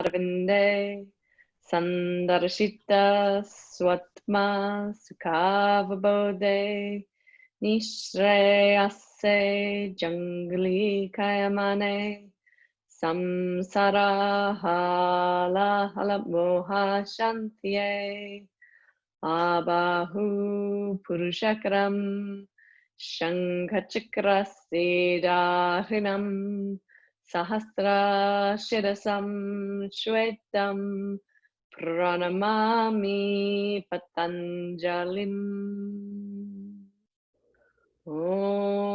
Arvinde Sandarshita Swatma Sukhavabode Nishreyase Jangli Kayamane Samsara Hala Halamoha Shantye Abahu Purushakram Shankachakra Siddharinam Sahasra Shirasam Shwetam Pranamami Patanjalim. Om.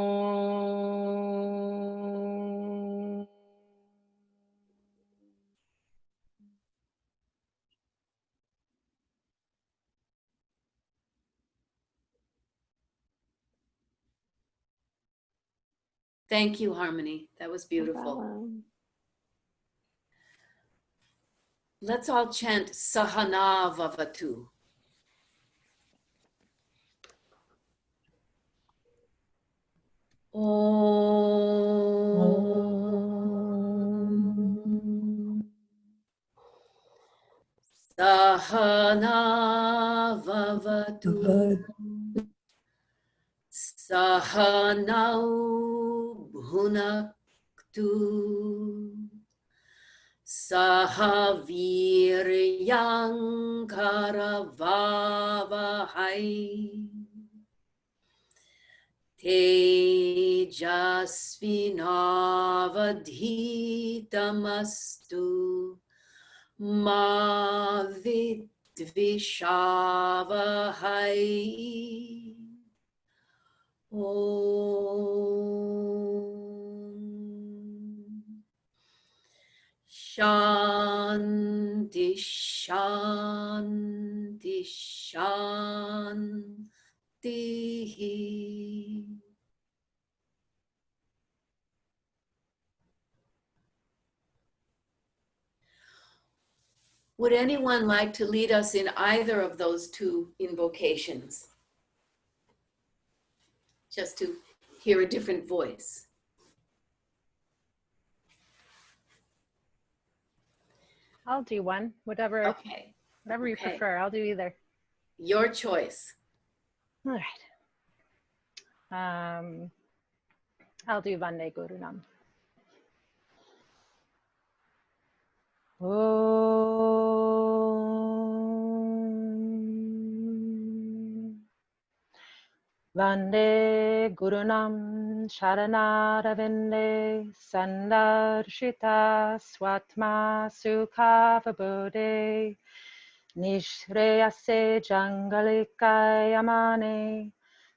Thank you, Harmony. That was beautiful. Let's all chant Sahana Vavatu. Om. Sahana Vavatu. Sahanau Bhunaktu. Sahaviryam Karavavahai. Tejasvinavadhitamastu ma vidvishavahai. Om. Shanti, Shanti, Shanti. Would anyone like to lead us in either of those two invocations? Just to hear a different voice. I'll do one, whatever Okay. Whatever you prefer. I'll do either. Your choice. All right. I'll do Vande Gurunam. Om Vande Gurunam Sharanaravinda Sandarshita Swatma Sukhavabode Nishreyase Jangalikayamane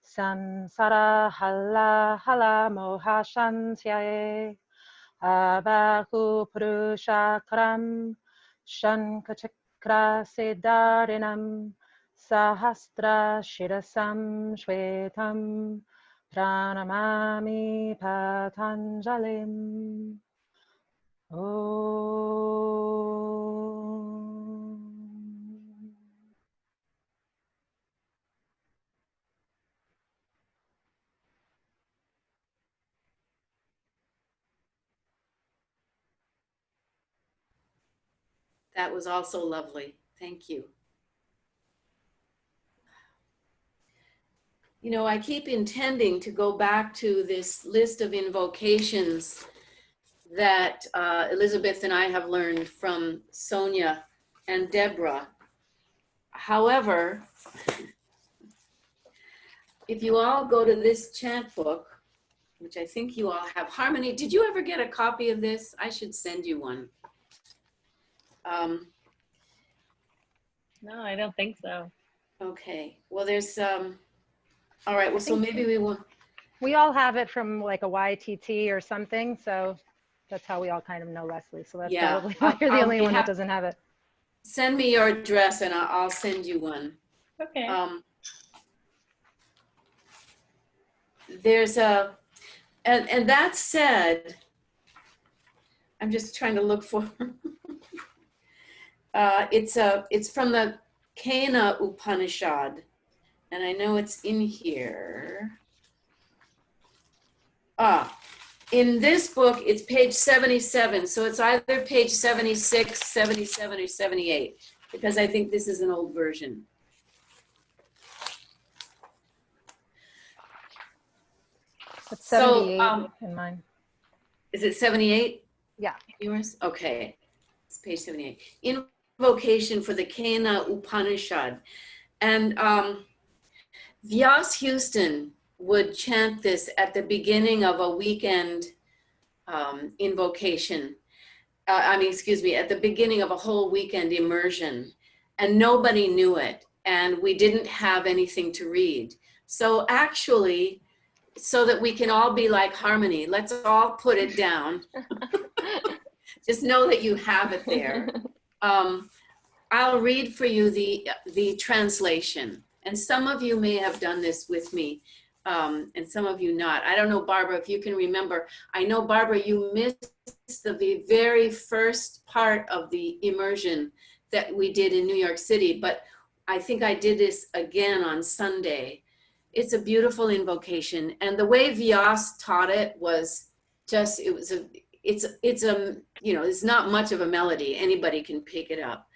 Samsara Hala Hala Mohashantyaye Abahu Purushakram Shankachakra Siddharinam Sahasra Shirasam Shvetam Pranamami Patanjalim. Om. That was also lovely. Thank you. You know, I keep intending to go back to this list of invocations that Elizabeth and I have learned from Sonia and Deborah. However, if you all go to this chant book, which I think you all have. Harmony, did you ever get a copy of this? I should send you one. No, I don't think so. Okay, well there's, all right, well, so maybe we will. We all have it from like a YTT or something, so that's how we all kind of know Leslie. So that's probably why you're the only one that doesn't have it. Send me your address and I'll send you one. Okay. There's a, and that said, I'm just trying to look for, it's from the Kena Upanishad, and I know it's in here. In this book, it's page 77. So it's either page 76, 77, or 78, because I think this is an old version. It's So 78 in mine. is it 78? Yeah. Yours? Okay. It's page 78. Invocation for the Kena Upanishad. And Vyas Houston would chant this at the beginning of a weekend invocation. Excuse me, at the beginning of a whole weekend immersion. And nobody knew it. And we didn't have anything to read. So actually, so that we can all be like harmony, let's all put it down. Just know that you have it there. I'll read for you the translation. And some of you may have done this with me, and some of you not. I don't know, Barbara, if you can remember. I know, Barbara, you missed the very first part of the immersion that we did in New York City, but I think I did this again on Sunday. It's a beautiful invocation. And the way Vyas taught it was just, it's not much of a melody. Anybody can pick it up.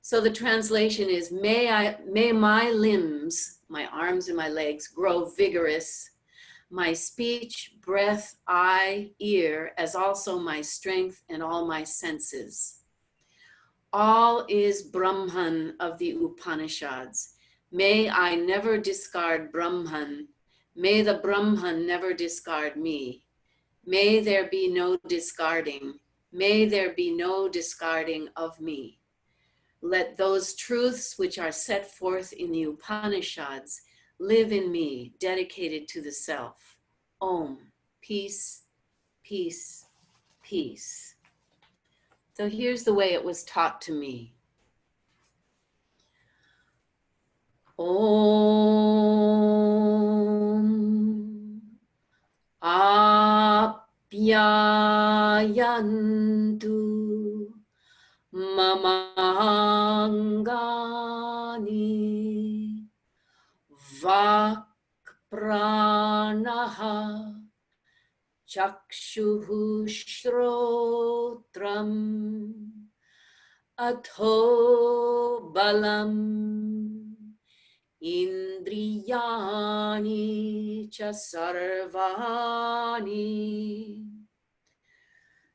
So the translation is, may my limbs, my arms and my legs, grow vigorous, my speech, breath, eye, ear, as also my strength and all my senses. All is Brahman of the Upanishads. May I never discard Brahman. May the Brahman never discard me. May there be no discarding. May there be no discarding of me. Let those truths which are set forth in the Upanishads live in me, dedicated to the self. Om, peace, peace, peace. So here's the way it was taught to me. Om Apyayantu Mamangani Vak Pranaha Chakshuhu Shrotram Atho Balam Indriyani cha sarvani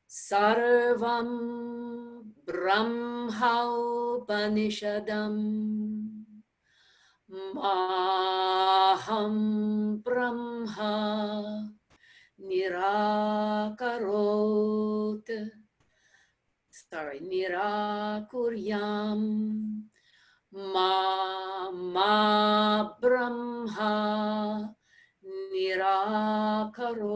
sarvam brahma upanishadam maham brahma nirakuryam Ma Brahma Nirakarota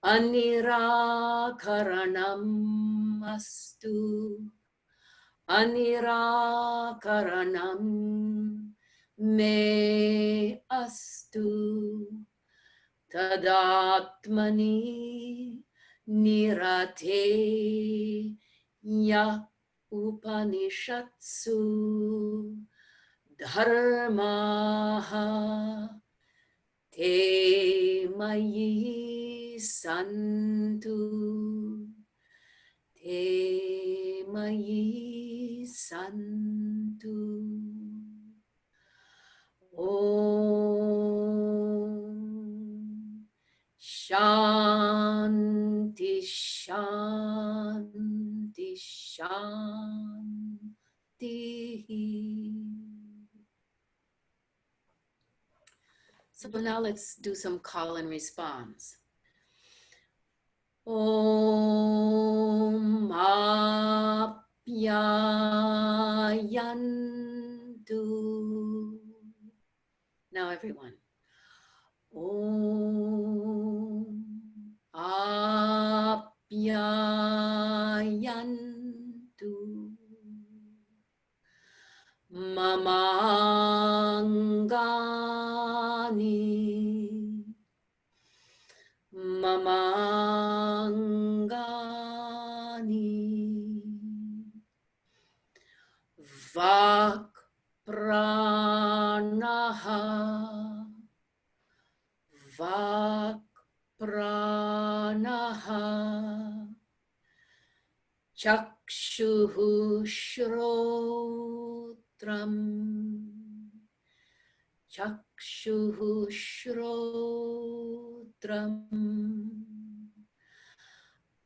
Anirakaranam Astu Anirakaranam Me Astu Tadatmani Nirate Ya Upanishatsu Dharmaha Te Mayi Santu Te Mayi Santu Om Shanti Shanti Shanti. So now let's do some call and response. Om Apyayantu. Now everyone. Om Apyayantu Mamangani Mamangani Vak Pranaha Vak Chakshuhu Shrotram. Chakshuhu Shrotram.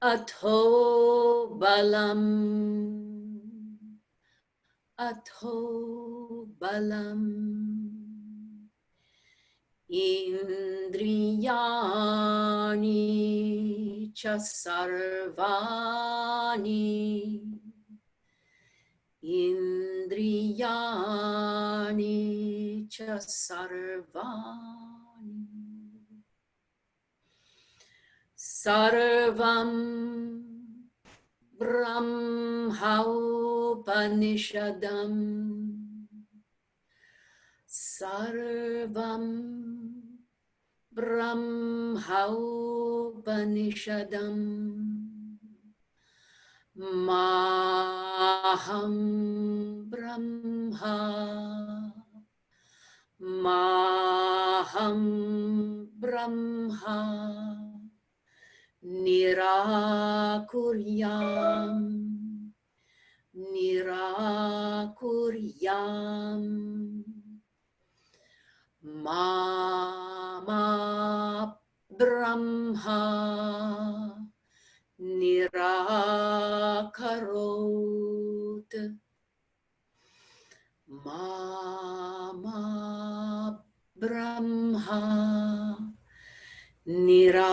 Atho Balam. Atho Balam. Indriyani cha sarvani. Indriyani cha sarvani. Sarvam Brahma Upanishadam. Sarvam Brahma Upanishadam. Maham Brahma. Maham Brahma. Nirakuryam. Nirakuryam. Mama Brahma Nirakarot. Mama Brahma Nirakarot.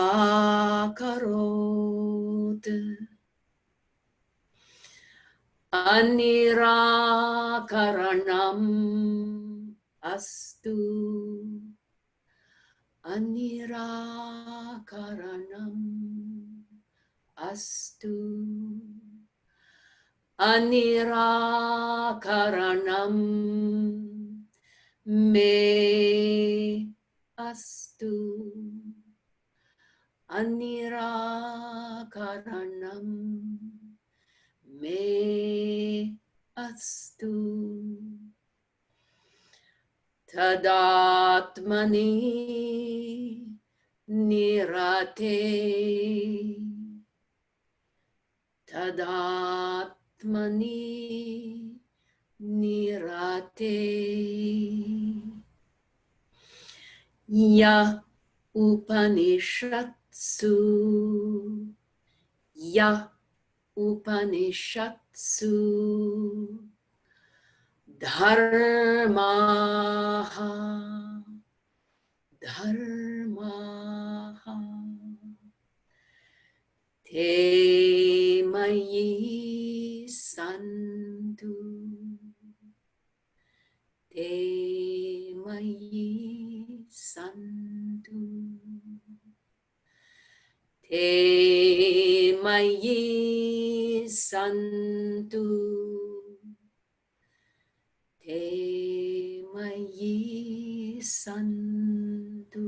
Anirakaranam astu. Anirakaranam astu. Anirakaranam me astu. Anirakaranam me astu. Tadatmani nirate. Tadatmani nirate. Ya Upanishatsu. Ya Upanishatsu. Dharmaha. Dharmaha. Te mayi santu. Te mayi santu. Te mayi santu. Te mayi santu.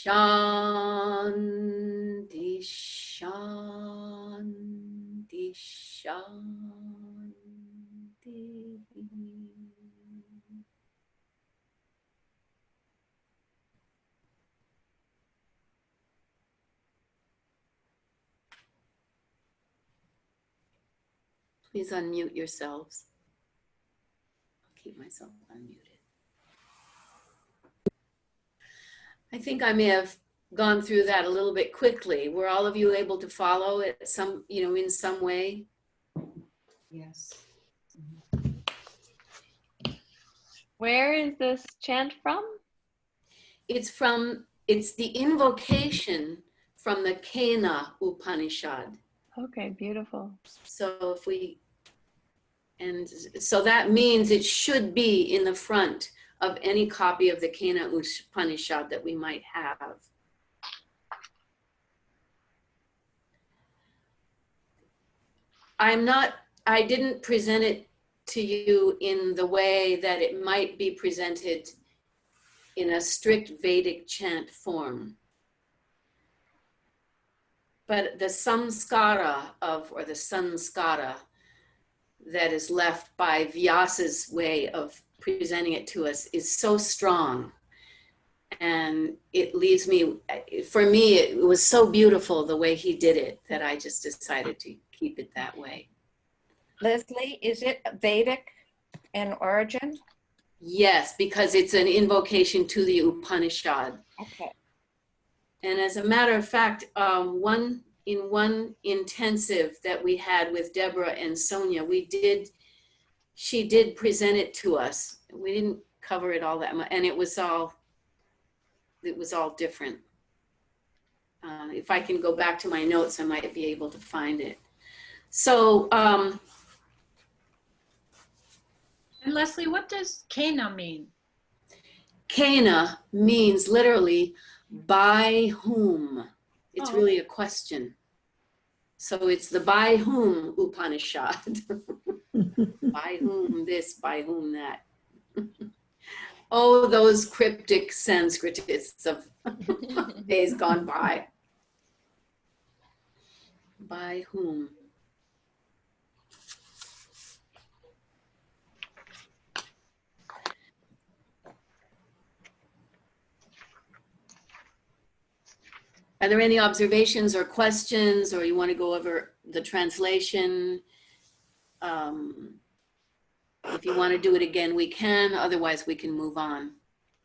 Shanti, shanti, shanti. Please unmute yourselves. I'll keep myself unmuted. I think I may have gone through that a little bit quickly. Were all of you able to follow it in some way? Yes. Where is this chant from? It's the invocation from the Kena Upanishad. Okay, beautiful. So so that means it should be in the front of any copy of the Kena Upanishad that we might have. I didn't present it to you in the way that it might be presented in a strict Vedic chant form. But the samskara that is left by Vyasa's way of presenting it to us is so strong. And it leaves me, for me, it was so beautiful the way he did it that I just decided to keep it that way. Leslie, is it Vedic in origin? Yes, because it's an invocation to the Upanishad. Okay. And as a matter of fact, one intensive that we had with Deborah and Sonia, she did present it to us. We didn't cover it all that much, and it was all different. If I can go back to my notes, I might be able to find it. So, And Leslie, what does Kena mean? Kena means literally by whom. It's Oh. really a question. So it's the by whom Upanishad. By whom this, by whom that. Oh, those cryptic Sanskritists of days gone by. By whom? Are there any observations or questions, or you want to go over the translation? If you want to do it again, we can. Otherwise, we can move on,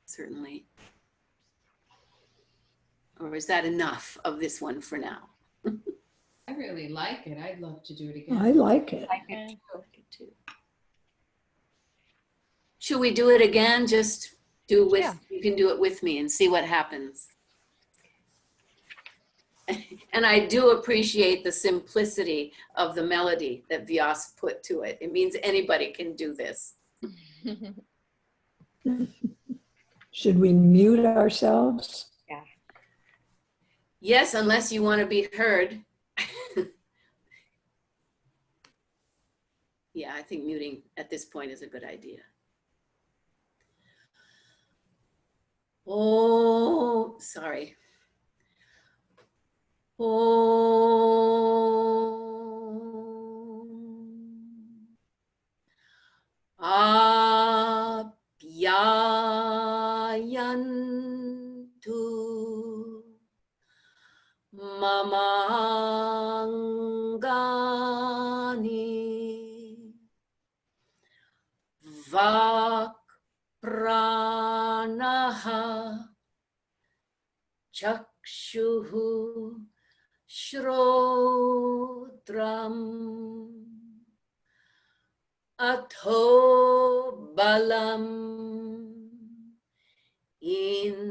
certainly. Or is that enough of this one for now? I really like it. I'd love to do it again. I like it. Like it too. Should we do it again? Just do it with, Yeah. you can do it with me and see what happens. And I do appreciate the simplicity of the melody that Vyas put to it. It means anybody can do this. Should we mute ourselves? Yes, unless you want to be heard. Yeah, I think muting at this point is a good idea. Oh, sorry. Apyayantu mamangani vak pranaha chakshuhu Shrotram Atho Balam Indriyani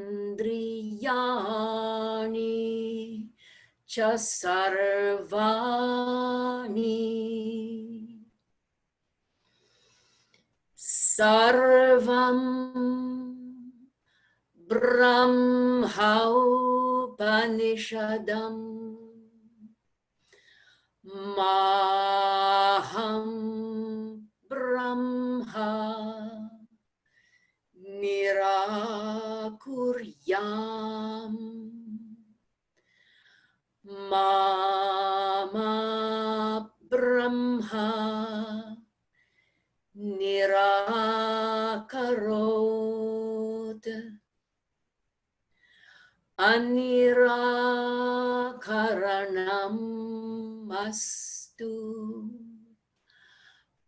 Chasarvani Sarvam Brahmaupanishadam Maham Brahma Nirakuryam Mama Brahma Nirakarot Anirakaranam Astu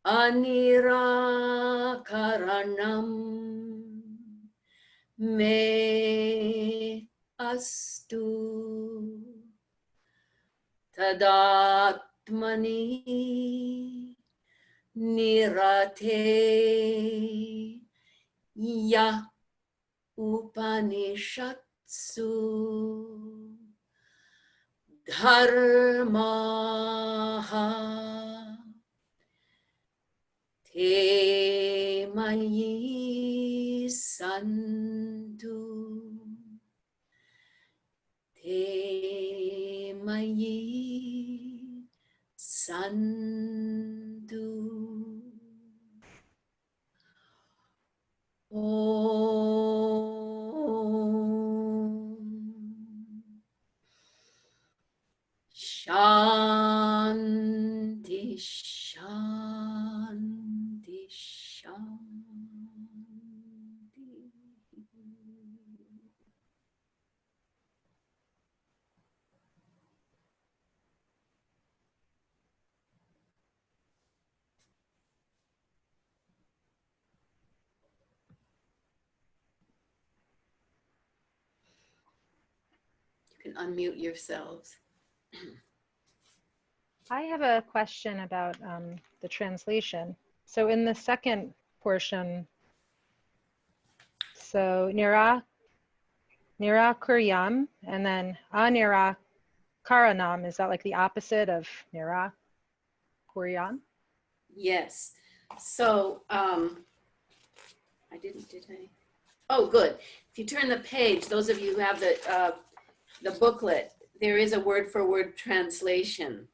Anirakaranam Me Astu Tadatmani Nirate Ya Upanishatsu Dharmaha Te Mayi Santu Te Mayi Santu Shanti, Shanti, Shanti. can unmute yourselves. I have a question about the translation. So in the second portion, so Nirakuryam and then Anirakaranam, is that like the opposite of Nirakuryam? Yes. So did I? Oh, good. If you turn the page, those of you who have the booklet, there is a word for word translation.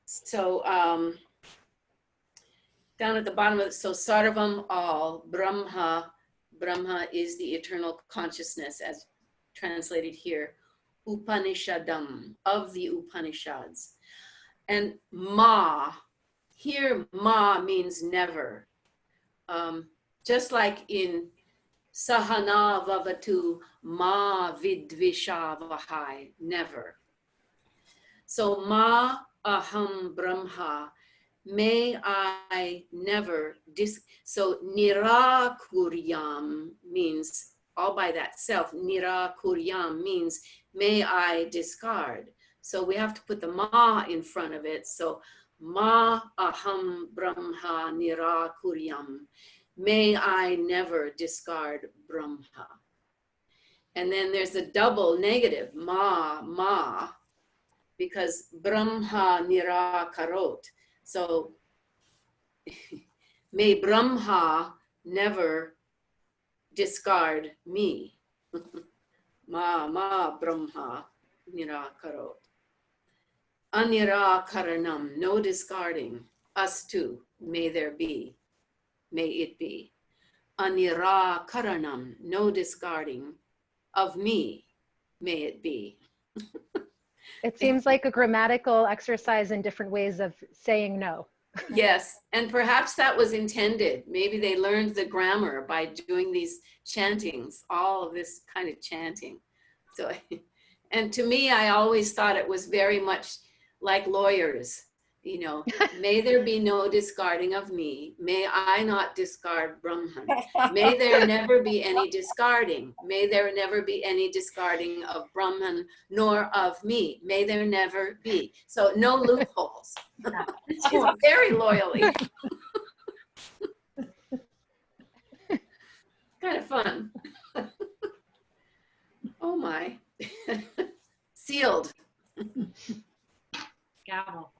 So down at the bottom of it, so Sarvam, all, Brahma is the eternal consciousness as translated here. Upanishadam, of the Upanishads. And Ma, here Ma means never. Just like in Sahana Vavatu, Ma Vidvisha Vahai, never. So Ma Aham Brahma, may I never so Nirakuryam means all by that self. Nirakuryam means may I discard. So we have to put the Ma in front of it. So Ma Aham Brahma Nirakuryam, may I never discard Brahma. And then there's a double negative, Ma, because Brahma Nirakarot. So may Brahma never discard me. Ma Brahma Nirakarot. Anirakaranam, no discarding. Us too, may there be. May it be. Anirakaranam, no discarding of me, may it be. It seems like a grammatical exercise in different ways of saying no. Yes, and perhaps that was intended. Maybe they learned the grammar by doing these chantings, all of this kind of chanting. So, and to me, I always thought it was very much like lawyers. You know, may there be no discarding of me. May I not discard Brahman. May there never be any discarding. May there never be any discarding of Brahman nor of me. May there never be. So no loopholes. She's very loyally. Kind of fun. Oh my. Sealed. Gavel.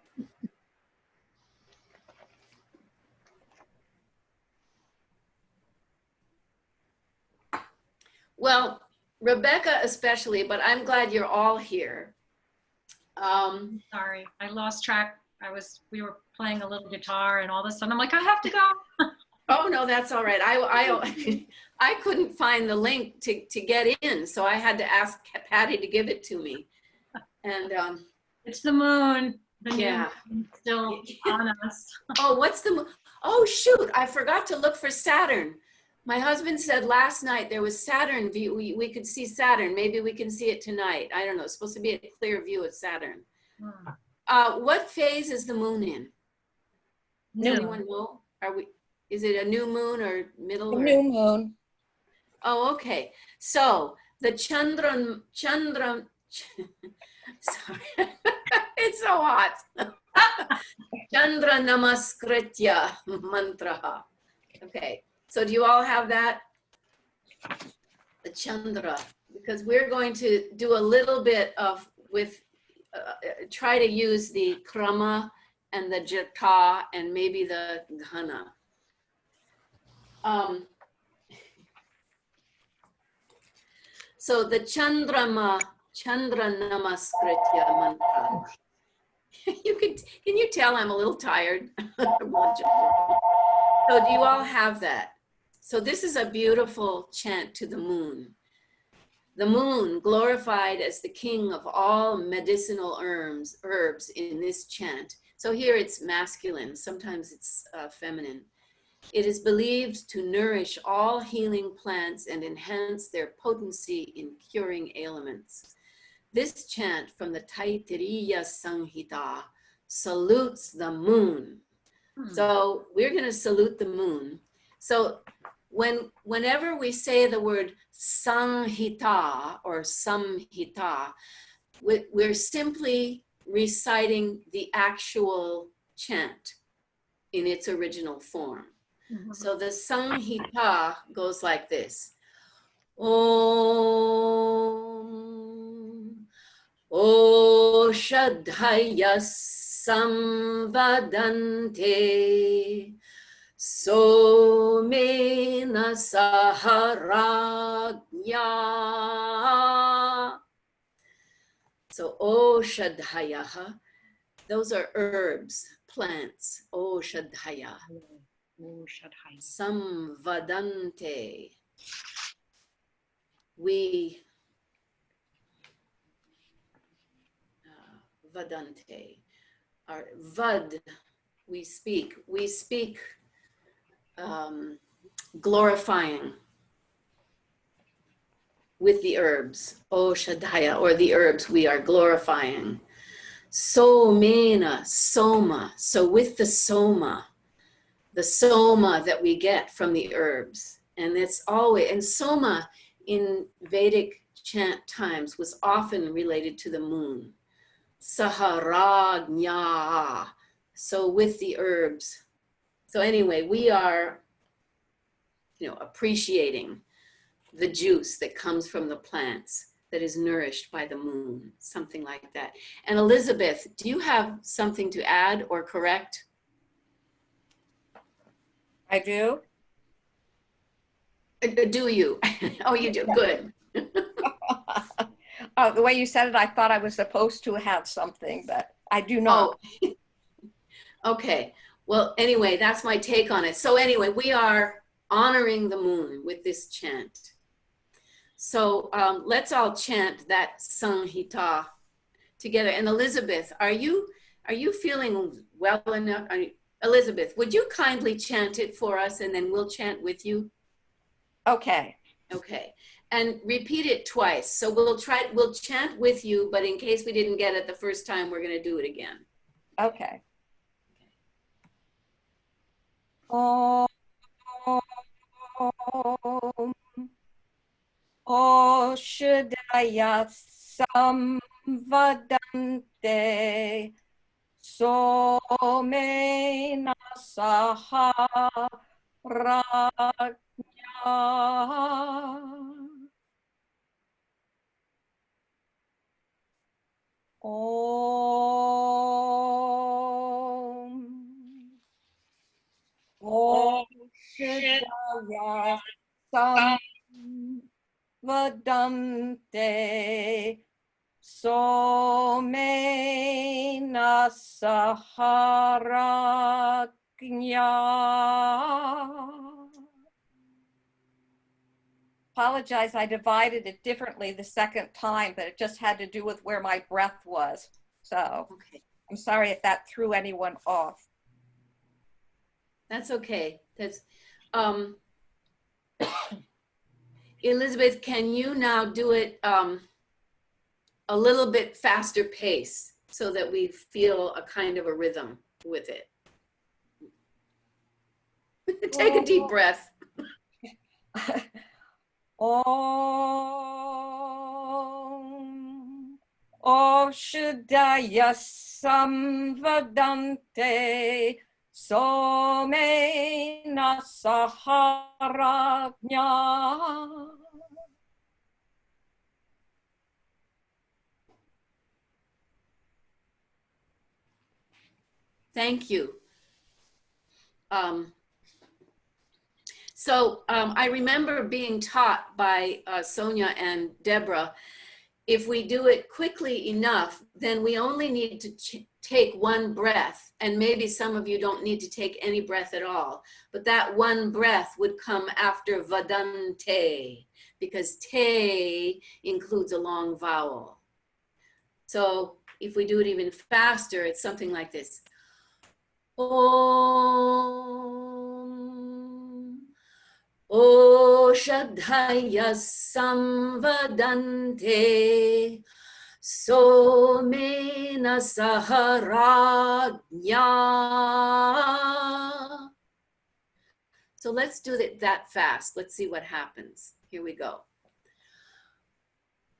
Well, Rebecca especially, but I'm glad you're all here. Sorry, I lost track. We were playing a little guitar and all of a sudden I'm like, I have to go. Oh no, that's all right. I couldn't find the link to get in, so I had to ask Patty to give it to me. And It's the moon. The yeah, moon is still on us. Oh, what's the? Oh shoot! I forgot to look for Saturn. My husband said last night there was Saturn view. We could see Saturn. Maybe we can see it tonight. I don't know. It's supposed to be a clear view of Saturn. What phase is the moon in? Does anyone know? Is it a new moon or middle? New moon. Oh, okay. So the Chandra, sorry, it's so hot. Candranamaskṛtya-mantraḥ. Okay, so do you all have that? The Chandra, because we're going to do a little bit of try to use the krama and the jata and maybe the ghana. So the Candranamaskṛtya-mantraḥ. Can you tell I'm a little tired? So do you all have that? So this is a beautiful chant to the moon. The moon glorified as the king of all medicinal herbs in this chant. So here it's masculine, sometimes it's feminine. It is believed to nourish all healing plants and enhance their potency in curing ailments. This chant from the Taittiriya Samhita salutes the moon. So we're going to salute the moon. So whenever we say the word sanghita or samhita, we're simply reciting the actual chant in its original form. So the sanghita goes like this. Om Oshadhaya samvadante Somena saharagnya. So Oshadhaya, those are herbs, plants. Oshadhaya. Samvadante. We vadante. Our vad, we speak glorifying with the herbs. Oshadhaya, or the herbs we are glorifying. Somena, soma. So with the soma that we get from the herbs. And it's always, and soma in Vedic chant times was often related to the moon. Saharagnya. So with the herbs. So anyway, we are, appreciating the juice that comes from the plants that is nourished by the moon, something like that. And Elizabeth, do you have something to add or correct? I do. Do you? Oh, you do. Good. The way you said it, I thought I was supposed to have something, but I do not. Oh. Okay. Well, anyway, that's my take on it. So anyway, we are honoring the moon with this chant. So let's all chant that Sanghita together. And Elizabeth, are you feeling well enough? Elizabeth, would you kindly chant it for us, and then we'll chant with you? Okay. Okay. And repeat it twice. So we'll chant with you, but in case we didn't get it the first time, we're going to do it again. Okay. Om Oshadhaya samvadante Somena saharagnya. Om Oshadhaya samvadante Somena saharagnya. Apologize, I divided it differently the second time, but it just had to do with where my breath was. So Okay. I'm sorry if that threw anyone off. That's okay. That's Elizabeth, can you now do it a little bit faster pace so that we feel a kind of a rhythm with it? Take a deep breath. Om Oshadhaya samvadante Somena saharagnya. Thank you. I remember being taught by Sonia and Deborah, if we do it quickly enough, then we only need to take one breath. And maybe some of you don't need to take any breath at all, but that one breath would come after vadante, because te includes a long vowel. So if we do it even faster, it's something like this. Om Oshadhaya samvadante Somena saharagnya. So let's do that fast. Let's see what happens. Here we go.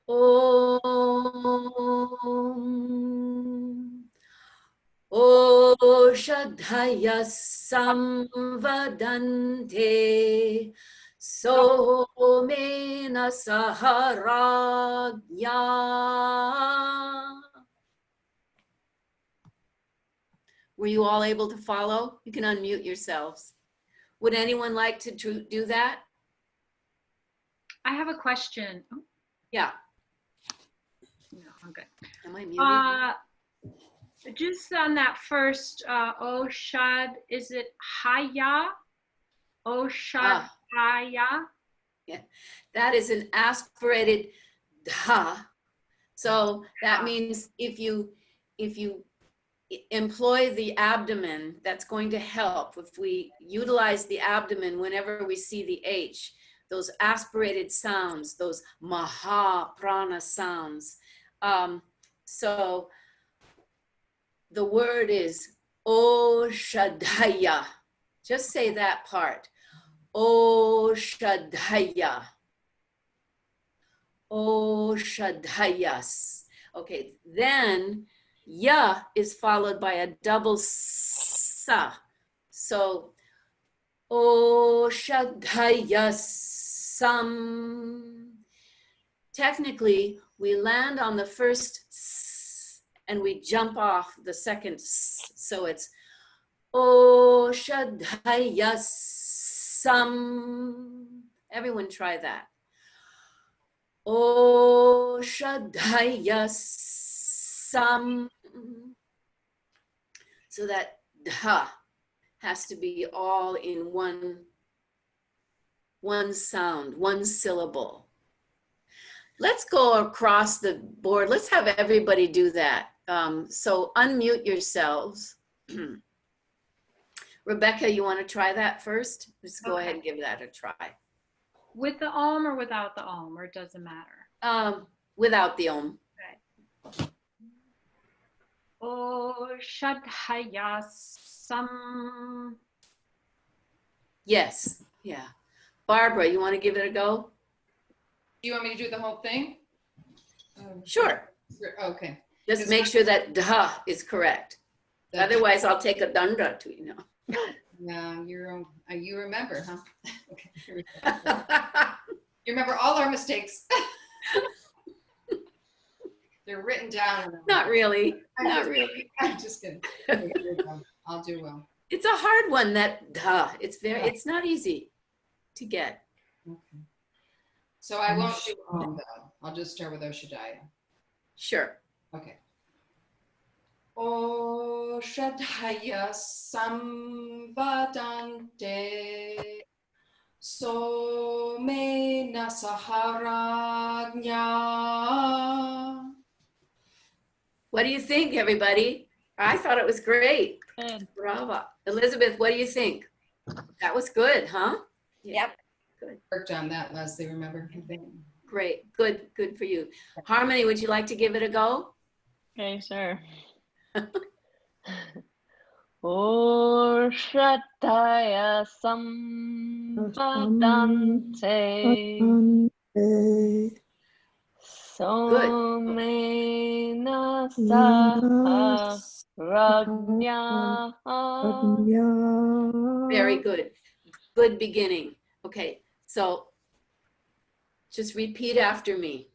Om. Oshadhaya samvadante somena saharagya. Were you all able to follow? You can unmute yourselves. Would anyone like to do that? I have a question. Oh, Yeah. no, I'm good. Am I muted? Just on that first Oshad, is it Haya? Oshad Haya? Yeah. That is an aspirated dha. So that means if you employ the abdomen, that's going to help. If we utilize the abdomen whenever we see the H, those aspirated sounds, those maha prana sounds. So the word is Oshadhaya. Just say that part. Oshadhaya. Oshadhayas. Okay, then ya is followed by a double sa. So Oshadhayasam. Technically, we land on the first s and we jump off the second s. So it's Oshadhayasam. Everyone try that. Oshadhayasam. So that dha has to be all in one sound, one syllable. Let's go across the board. Let's have everybody do that. So unmute yourselves. Rebecca, you want to try that first? Let's go ahead and give that a try. With the Om or without the Om, or it doesn't matter? Without the Om. Okay. Oshadhayasam. Yes, yeah. Barbara, you want to give it a go? Do you want me to do the whole thing? Sure. Okay. Just make sure that dha is correct. Otherwise, I'll take a danda to you know. Yeah, you remember, huh? Okay. Here we go. You remember all our mistakes. They're written down. Not really. Not really. I'm just kidding. Okay, here we go. I'll do well. It's a hard one, that dha. It's not easy to get. Okay. So I won't do Om though. I'll just start with Oshadhaya. Sure. Okay. Oshadhaya samvadante somena saharagya. What do you think, everybody? I thought it was great. Good. Bravo. Elizabeth, what do you think? That was good, huh? Yep. Good. Worked on that, Leslie, remember? Great. Good. Good for you. Harmony, would you like to give it a go? Okay, sure. Oshadhaya samvadante somena saharagya. Very good. Good beginning. Okay, so just repeat after me.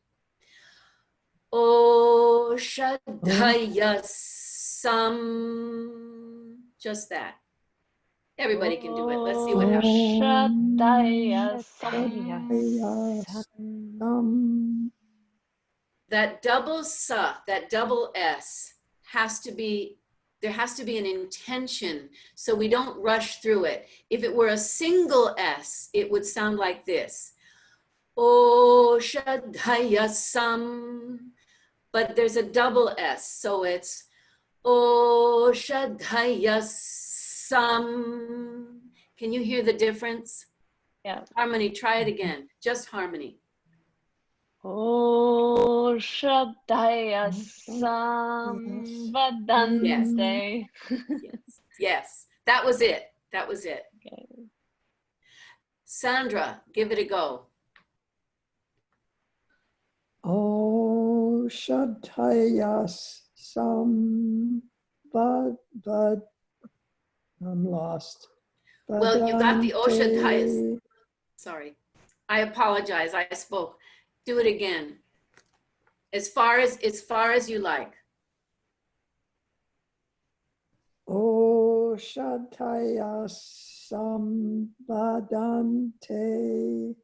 Oshadhaya sam. Just that. Everybody can do it. Let's see what happens. Oshadhaya That double sa, that double S there has to be an intention so we don't rush through it. If it were a single S, it would sound like this. Oshadhaya sam. But there's a double S, so it's Oshadhaya sam. Can you hear the difference? Yeah. Harmony, try it again. Just harmony. Oshadhaya samvadante. Yes. Yes. That was it. That was it. Okay. Sandra, give it a go. Oh, Shatayas but I'm lost. Well, you got the Oshadhayas. Vadante. Sorry, I apologize. I spoke. Do it again. As far as you like. Oh, Shatayas Vadante.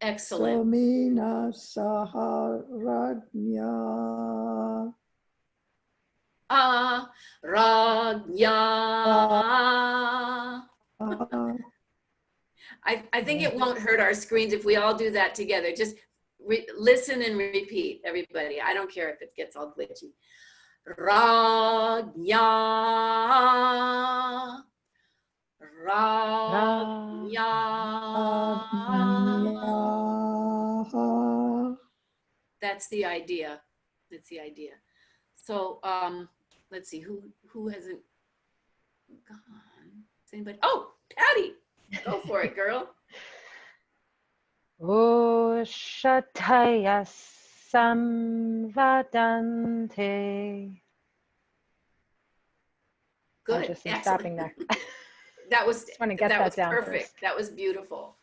Excellent. Somina Saharagnya. Ragya. I think it won't hurt our screens if we all do that together. Just listen and repeat, everybody. I don't care if it gets all glitchy. Ragya. Ragya. That's the idea. That's the idea. So let's see who hasn't gone. Is anybody? Oh, Patty, go for it, girl. Oshataya samvadante. Good. I just am Excellent. stopping there. That was Just want to get that was down perfect. first. That was beautiful.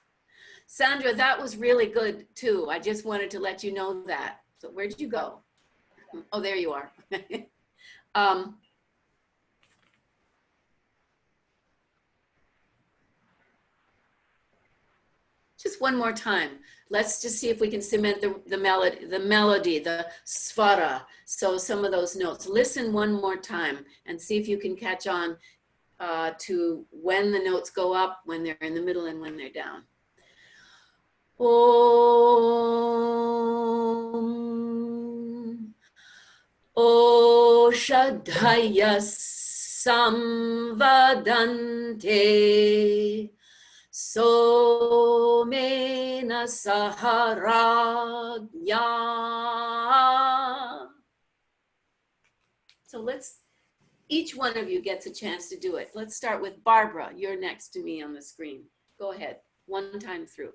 Sandra, that was really good too. I just wanted to let you know that. So where did you go? Oh, there you are. Just one more time. Let's just see if we can cement the melody, the svara. So some of those notes. Listen one more time and see if you can catch on to when the notes go up, when they're in the middle, and when they're down. Om Oshadhaya samvadante somena saharagya. So each one of you gets a chance to do it. Let's start with Barbara. You're next to me on the screen. Go ahead, one time through.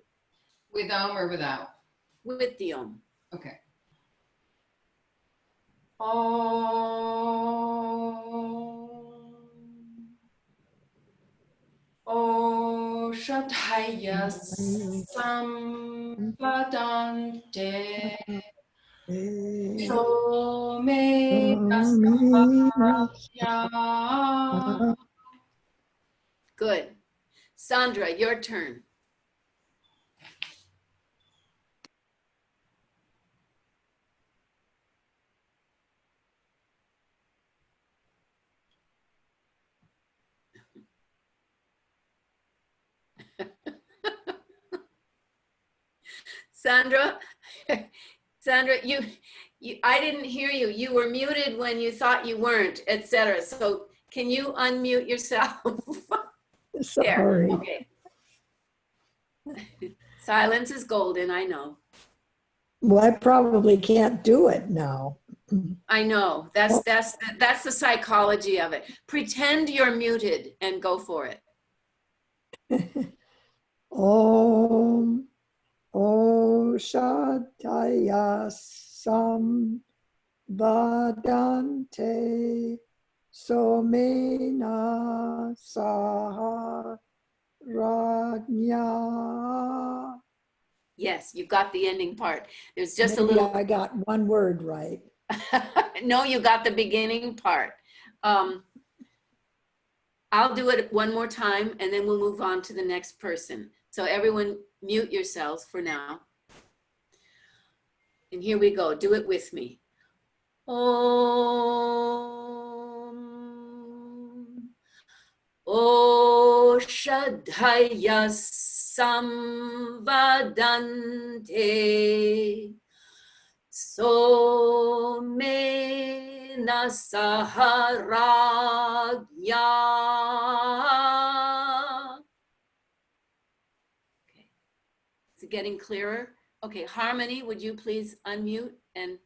With Om or without? With the Om. Okay. O Shataya Samvadante Some Saharagya. Good. Sandra, your turn. Sandra, I didn't hear you. You were muted when you thought you weren't, etc. So can you unmute yourself? Sorry. There, okay. Silence is golden, I know. Well, I probably can't do it now. I know. That's the psychology of it. Pretend you're muted and go for it. Om Shataya Samvadante Somena Saharagya. Yes, you got the ending part. There's just Maybe a little. I got one word right. No, you got the beginning part. I'll do it one more time and then we'll move on to the next person. So everyone mute yourselves for now. And here we go. Do it with me. Om Oshadhaya samvadante somena saharagya. Okay. Is it getting clearer? Okay, Harmony, would you please unmute and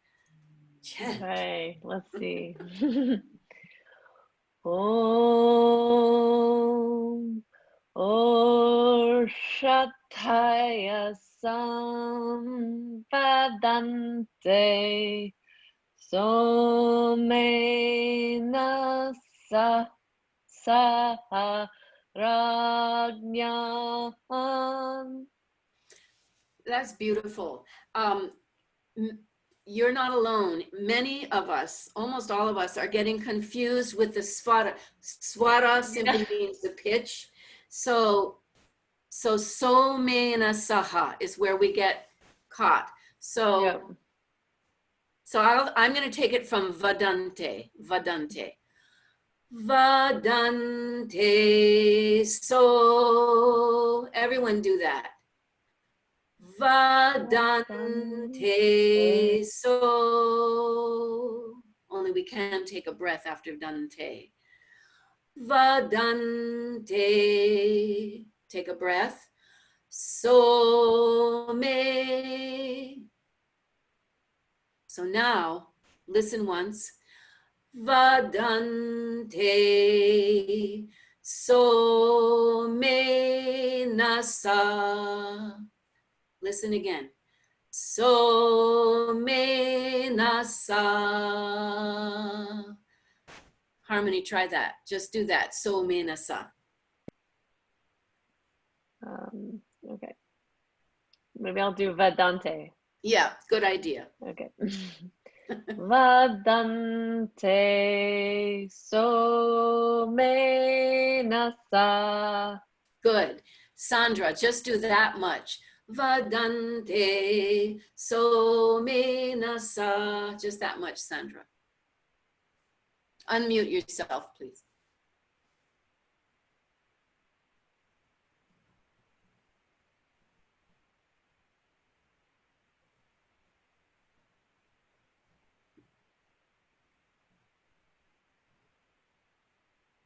chant? Okay, let's see. Om Orshataya Sampadante Somena Saha Rajñam. That's beautiful. You're not alone. Many of us, almost all of us, are getting confused with the swara. Swara simply means the pitch. So somena saha is where we get caught. So Yep. I'm going to take it from vadante. Vadante. Vadante. So everyone do that. Vadante. So only we can take a breath after dante. Vadante. Take a breath. So me. So now, listen once. Vadante. So me nasa. Listen again. So me nasa. Harmony, try that. Just do that. So me nasa. Okay. Maybe I'll do Vedante. Yeah, good idea. Okay. Vadante Somenasa. Good. Sandra, just do that much. Vadante somenasa. Just that much, Sandra. Unmute yourself, please.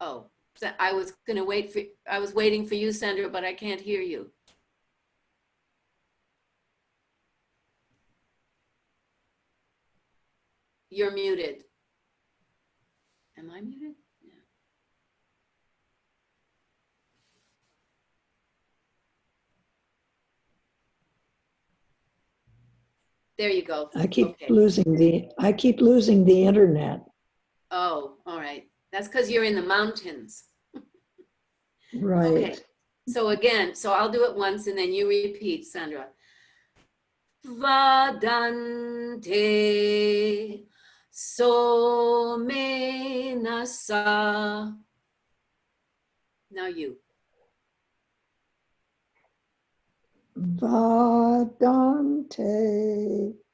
Oh, I was waiting for you, Sandra, but I can't hear you. You're muted. Am I muted? Yeah. There you go. I keep Okay. losing the internet. Oh, all right. That's because you're in the mountains. Right. Okay. So again, I'll do it once and then you repeat, Sandra. Vadante somenasa. Now you. Vadante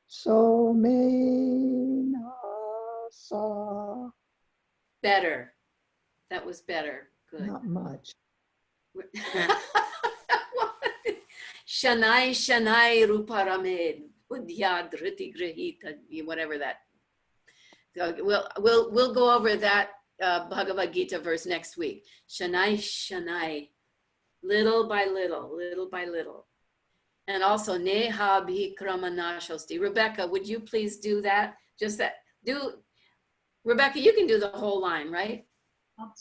somenasa. Better. That was better. Good. Not much. Shanai Shanai Ruparamed Buddhya Dhriti Grahita, whatever that. So we'll go over that Bhagavad Gita verse next week. Shanai Shanai, little by little, little by little. And also Neha Bhi Krama Nashosti. Rebecca, would you please do that? Just that. Rebecca, you can do the whole line, right? I'll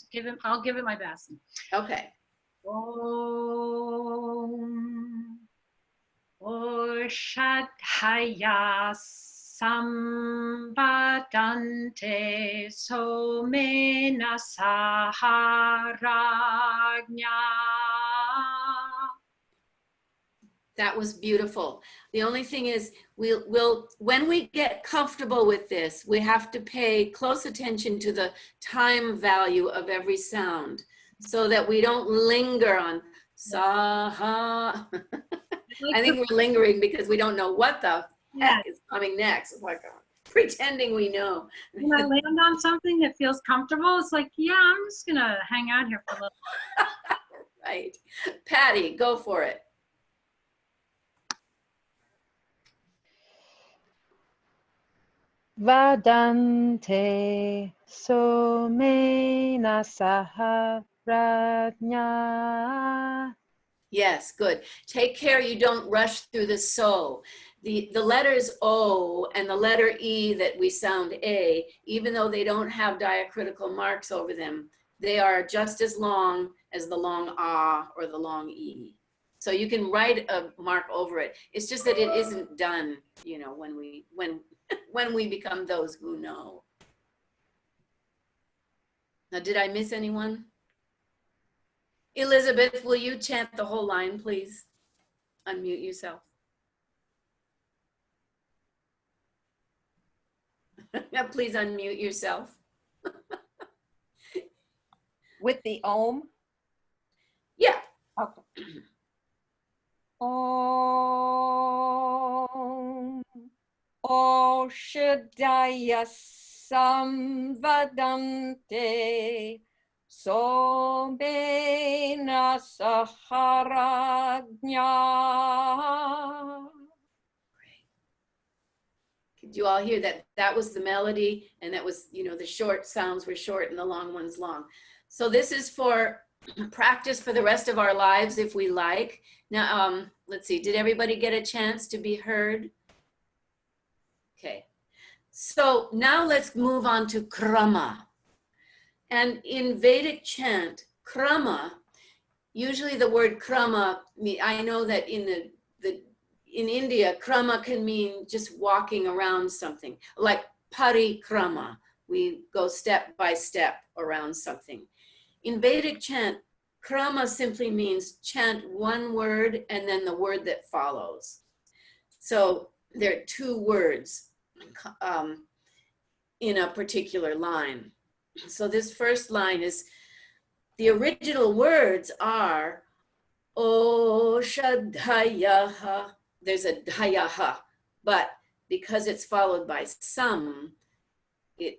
give it my best. Okay. Om Orshataya Sambadante Somena Saharajña. That was beautiful. The only thing is, we'll when we get comfortable with this, we have to pay close attention to the time value of every sound so that we don't linger on saha. I think we're lingering because we don't know what the heck is coming next. It's like pretending we know. When I land on something that feels comfortable, it's like, yeah, I'm just gonna hang out here for a little. Right. Patty, go for it. Vadante somena saha prajña. Yes, good. Take care you don't rush through the so. The letters O and the letter E that we sound A, even though they don't have diacritical marks over them, they are just as long as the long ah or the long e. So you can write a mark over it. It's just that it isn't done, you know, when we become those who know. Now, did I miss anyone? Elizabeth, will you chant the whole line, please? Unmute yourself. Please unmute yourself. With the Om? Yeah. Okay. Om. Oshadaya samvadante. Somena saharajna. Did you all hear that? That was the melody, and that was, you know, the short sounds were short and the long ones long. So this is for practice for the rest of our lives if we like. Now, let's see, did everybody get a chance to be heard? Okay. So now let's move on to krama. And in Vedic chant, krama, usually the word krama, I know that in in India, krama can mean just walking around something, like parikrama. We go step by step around something. In Vedic chant, krama simply means chant one word and then the word that follows. So there are two words in a particular line. So this first line is, the original words are Oshadhayaha. There's a dhayaha, but because it's followed by some,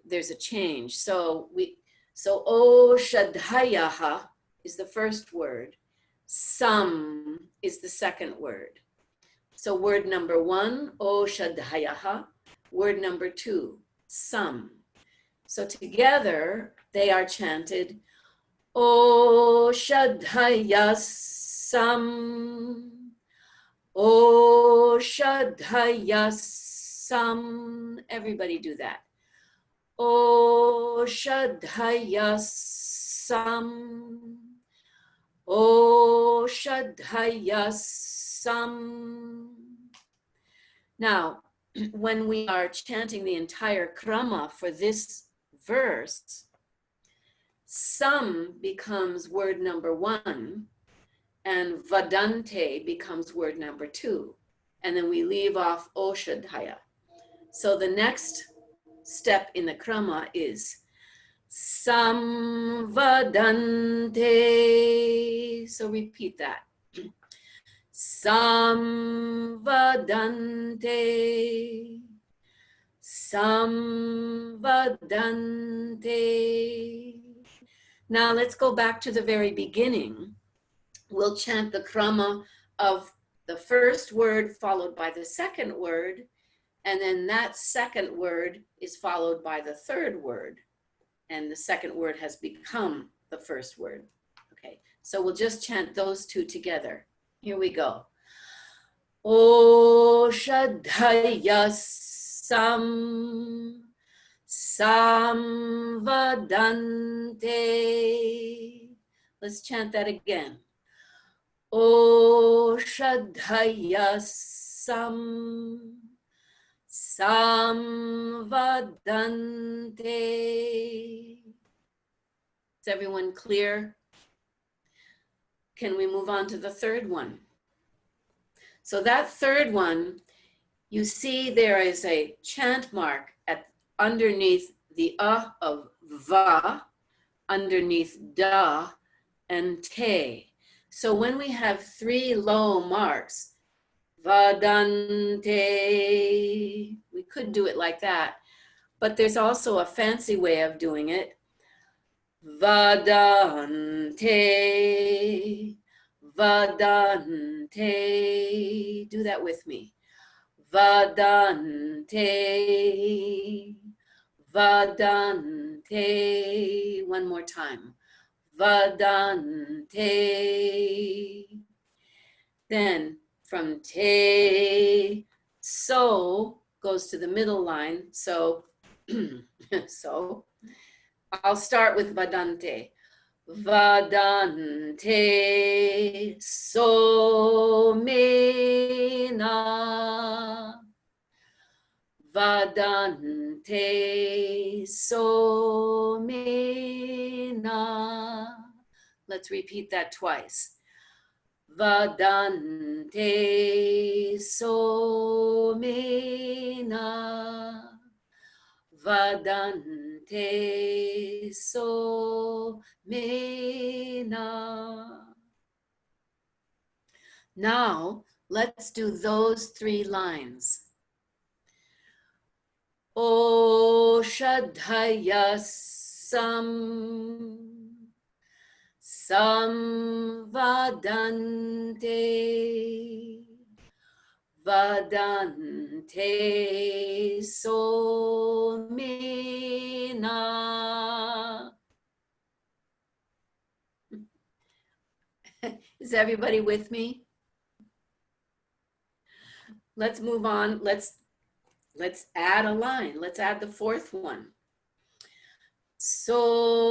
there's a change. So Oshadhayaha is the first word. Some is the second word. So word number one, Oshadhayaha. Word number two, some. So together they are chanted, Oshadhayasam. Oshadhayasam. Everybody do that. Oshadhayasam. Oshadhayasam. Now, when we are chanting the entire krama for this verse, sam becomes word number one, and vadante becomes word number two. And then we leave off oshadhaya. So the next step in the krama is samvadante. So repeat that. Samvadante. Samvadante. Now let's go back to the very beginning. We'll chant the krama of the first word followed by the second word, and then that second word is followed by the third word, and the second word has become the first word. Okay, so we'll just chant those two together. Here we go. Oshadhayasam samvadante. Let's chant that again. Oshadhayasam samvadante. Is everyone clear? Can we move on to the third one? So that third one, you see there is a chant mark underneath the of va, underneath da, and te. So when we have three low marks, vadante, we could do it like that, but there's also a fancy way of doing it. Vadante, vadante, do that with me. Vadante, vadante, one more time. Vadante. Then from te, so goes to the middle line. So, so I'll start with vadante. Vadante somena. Vadante somena. Let's repeat that twice. Vadante somena. Vadante somena. Now, let's do those 3 lines. O Shadhaya Samvadante. Vadante somena. Is everybody with me? Let's move on. Let's add a line. Let's add the 4th one. Somena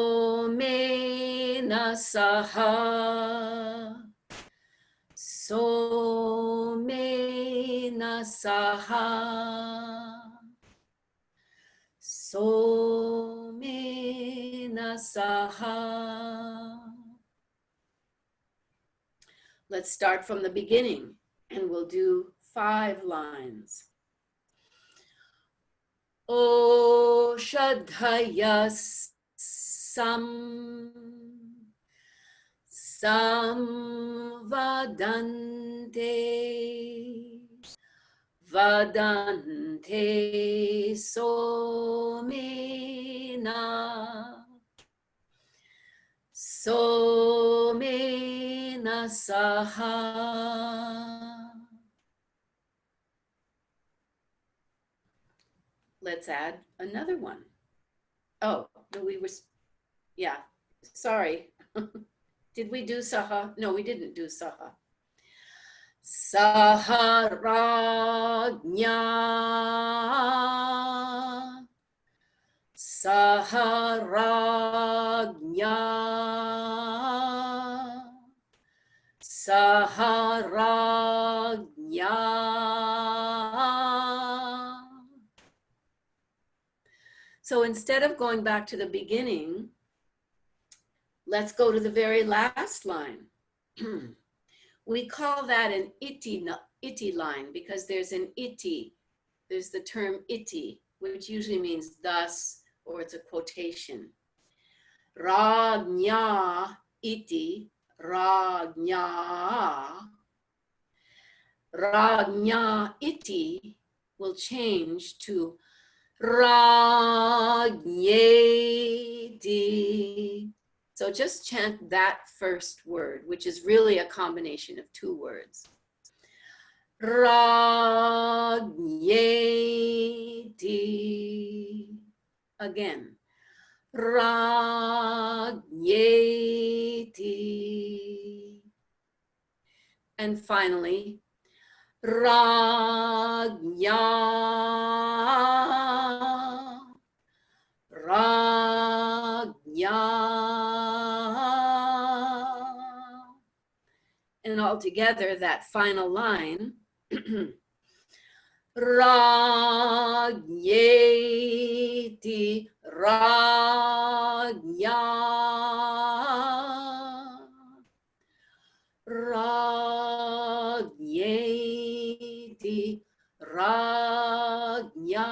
saha. Somena saha. Somena saha. Let's start from the beginning and we'll do 5 lines. O Shadhaya Samvadante. Vadante somena. Somena saha. Let's add another one. Oh, no, we were, yeah, sorry. Did we do saha? No, we didn't do saha. Saharagnya. Saharagnya. Saharagnya. So instead of going back to the beginning, let's go to the very last line. We call that an iti line because there's an iti. There's the term iti, which usually means thus, or it's a quotation. Ragnya iti, ragnya. Ragnya iti will change to Ragyeti. So just chant that first word, which is really a combination of 2 words. Ragyeti. Again. Ragyeti. And finally, Ragnya. Ragnya. And all together, that final line, Ragyeti Ragnya. Ragyeti Ragnya.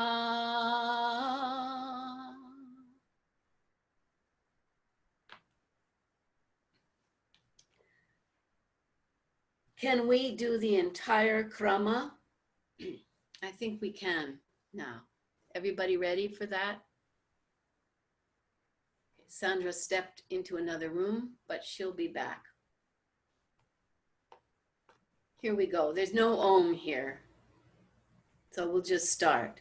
Can we do the entire krama? I think we can now. Everybody ready for that? Sandra stepped into another room, but she'll be back. Here we go. There's no om here. So we'll just start.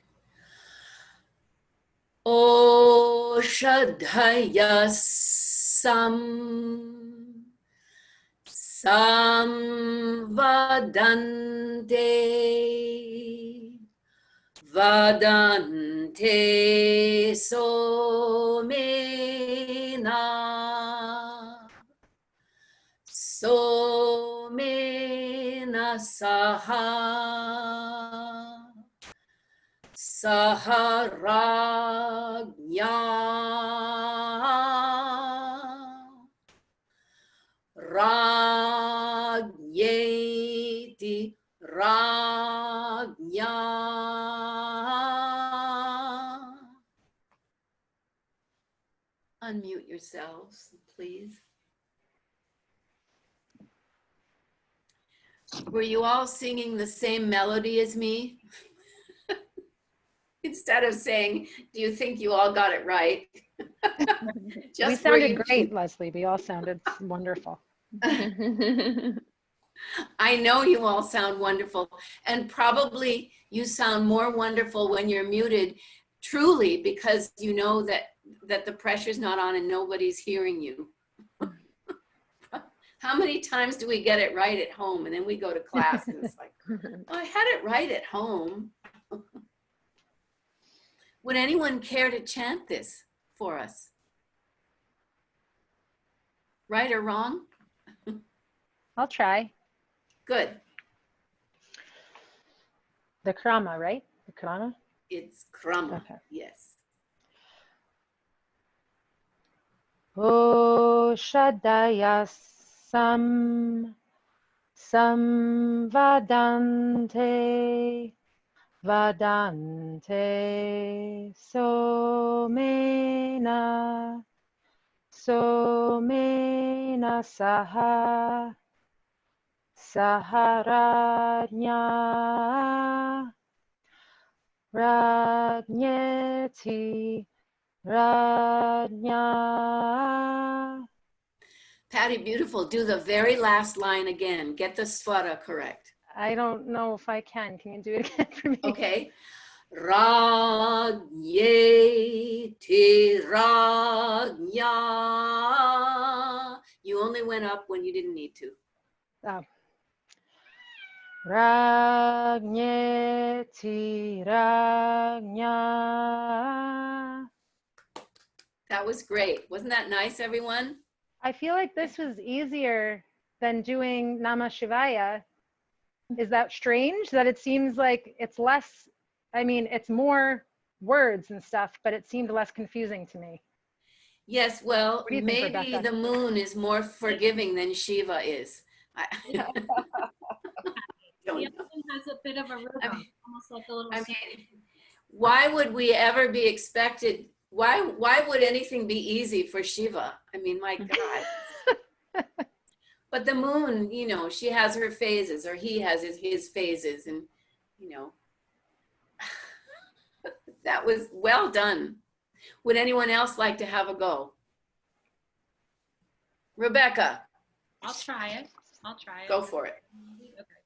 O Shadhaya Samvadante. Vadante somena. Saha Saharagnya Ragyeti Ragnya. Unmute yourselves, please. Were you all singing the same melody as me? Instead of saying, do you think you all got it right? We sounded great, Leslie. We all sounded wonderful. I know you all sound wonderful, and probably you sound more wonderful when you're muted, truly, because you know that the pressure's not on and nobody's hearing you. How many times do we get it right at home and then we go to class and it's like, oh, I had it right at home. Would anyone care to chant this for us? Right or wrong? I'll try. Good. The krama, right? The krama? It's krama, Okay. yes. O Shaddaya Samvadante Vadante Somena Saha Saharanya Ragneti Rajna. Patty, beautiful. Do the very last line again. Get the svara correct. I don't know if I can. Can you do it again for me? Okay. Ragyeti Rajna. You only went up when you didn't need to. Oh. Ragneti Rajna. That was great. Wasn't that nice, everyone? I feel like this was easier than doing Namah Shivaya. Is that strange that it seems like it's less, I mean, it's more words and stuff, but it seemed less confusing to me. Yes, well, What do you think, maybe Rebecca? the moon is more forgiving than Shiva is. The other one has a bit of a rhythm, almost like a little. I mean, why would we ever be expected? Why would anything be easy for Shiva? I mean, my God. But the moon, you know, she has her phases, or he has his phases, and you know, that was well done. Would anyone else like to have a go? Rebecca. I'll try it. I'll try it. Go for it. Okay.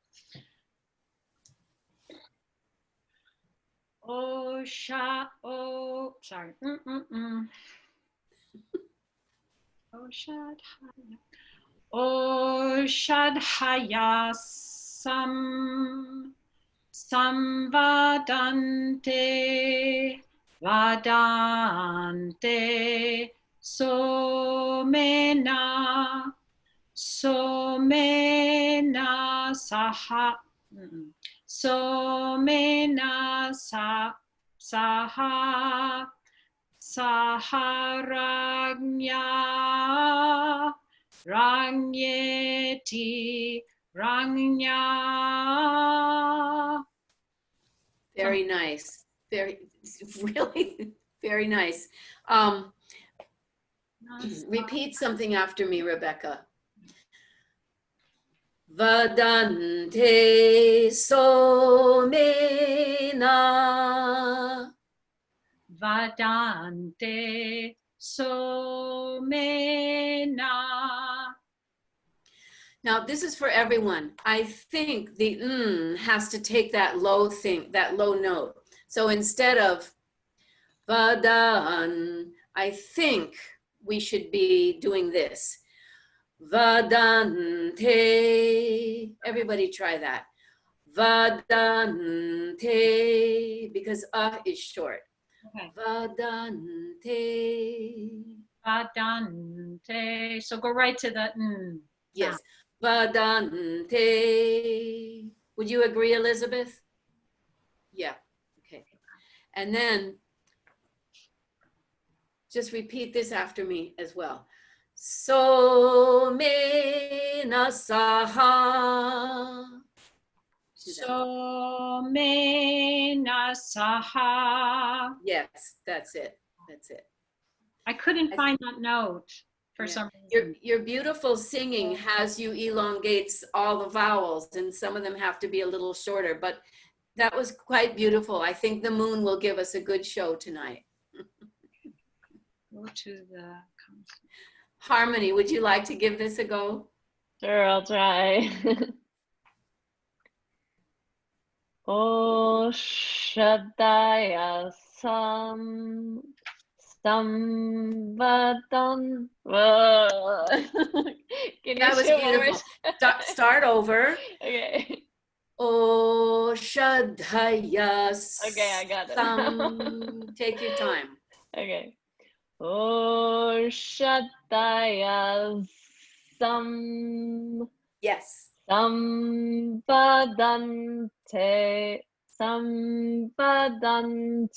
Oh, sorry. Oh, Shadhaya Samvadante Vadante Somena Saha Somena Saha Saharagnya Ragneti Ragnya. Very nice. Really very nice. Repeat something after me, Rebecca. Vadante somena. Vadante Somena. Now, this is for everyone. I think the has to take that low note. So instead of vadan, I think we should be doing this. Vadante. Everybody try that. Vadante, because is short. Okay. Vadante. Vadante. So go right to the Yes. Vadante. Would you agree, Elizabeth? Yeah, okay. And then just repeat this after me as well. So me na saha. So me na saha. Yes, that's it. That's it. I couldn't find that note for Yeah. some reason. Your beautiful singing has you elongates all the vowels, and some of them have to be a little shorter, but that was quite beautiful. I think the moon will give us a good show tonight. Go to the Harmony, would you like to give this a go? Sure, I'll try. Oh, Shaddaya Samvadam. Whoa. Can That you was show one more beautiful. Start over. Okay. Oh, Shaddaya Okay, I got it. Take your time. Okay. Oh, Shaddaya Yes.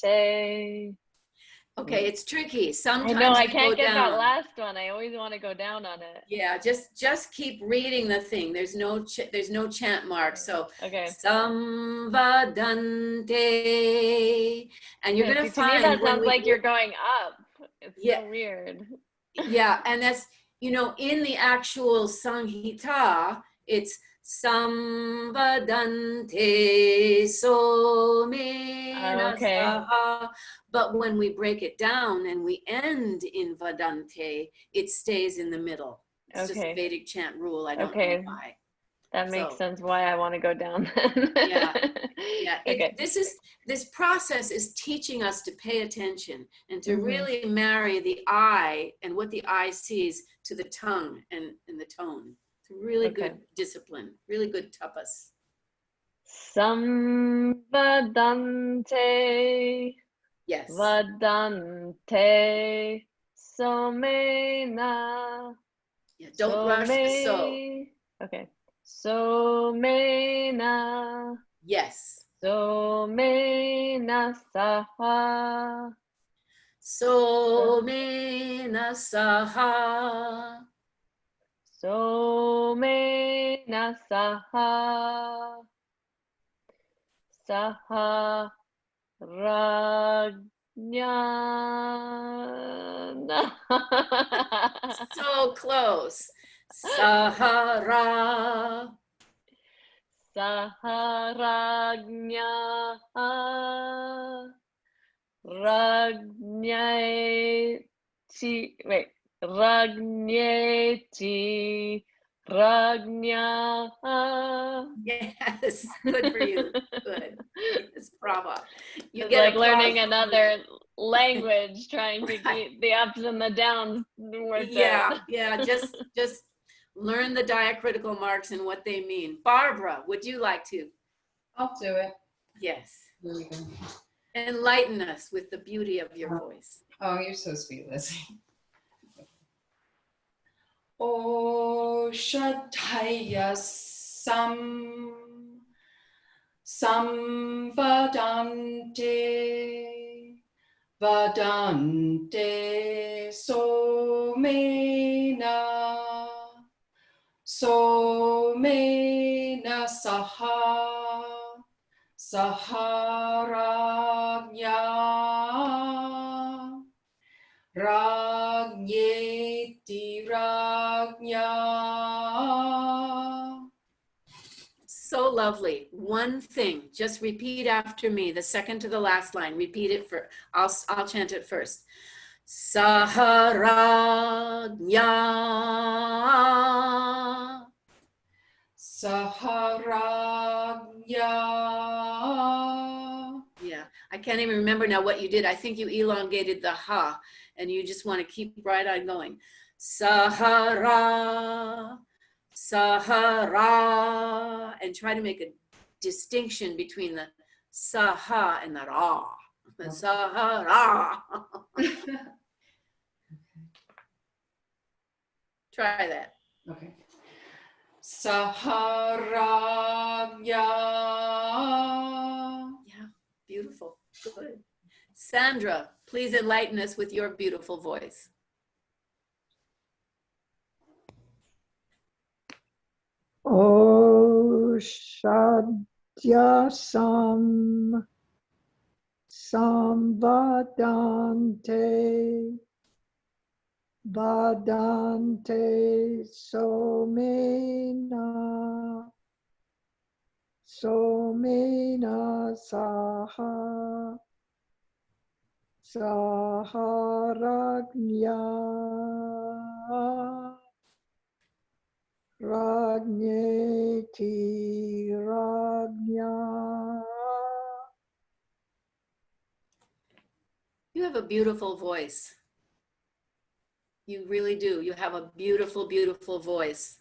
Samvadante. Okay, it's tricky. I Sometimes know, I we can't go get that down. last one. I always want to go down on it. Yeah, just keep reading the thing. There's no chant mark. So Okay. Samvadante, and you're Yeah, gonna see, to me find that when sounds we like you're going up. It's Yeah. so weird. yeah, and that's in the actual Sanghita, it's Samvadante Somena Okay. Saha. But when we break it down and we end in Vadante, it stays in the middle. It's just a Okay. Vedic chant rule. I don't Okay. know why. That makes So- sense why I want to go down then. Yeah. Yeah, Okay. this process is teaching us to pay attention and to Mhm. really marry the eye and what the eye sees to the tongue and the tone. It's really Okay. good discipline, really good tapas. Samvadante. Yes. Vadante. Somena. Yeah, don't rush the so. Okay. Somena. Yes. Somena saha. Somena saha. Somena saha. Saha rajnana. So close. Sahara. Saharagnya Ragneti wait Ragneti Ragnya. Yes, good for you. Good. Yes, bravo. You It's get like applause learning from another language, trying to Right. keep the ups and the downs worked Yeah, out. yeah, just learn the diacritical marks and what they mean. Barbara, would you like to? I'll do it. Yes. Here we go. Enlighten us with the beauty of your voice. Oh, you're so sweet, Lizzie. Oh, Shaddaya Samvadante Vadante Somena Saha Saharagnya Ragneti Ragnya. So lovely. One thing, just repeat after me, the second to the last line. Repeat it for, I'll chant it first. Saharagnya. Saharagnya. Yeah, I can't even remember now what you did. I think you elongated the ha, and you just want to keep right on going. Sahara, Sahara, and try to make a distinction between the saha and the ra. The Sahara. Try that. Okay. Saharagya. Yeah, beautiful. Good. Sandra, please enlighten us with your beautiful voice. Oshadhyasam Samvadante Vadante Somena Somena Saha Saharagnya Ragneti Ragnya. You have a beautiful voice. You really do. You have a beautiful, beautiful voice.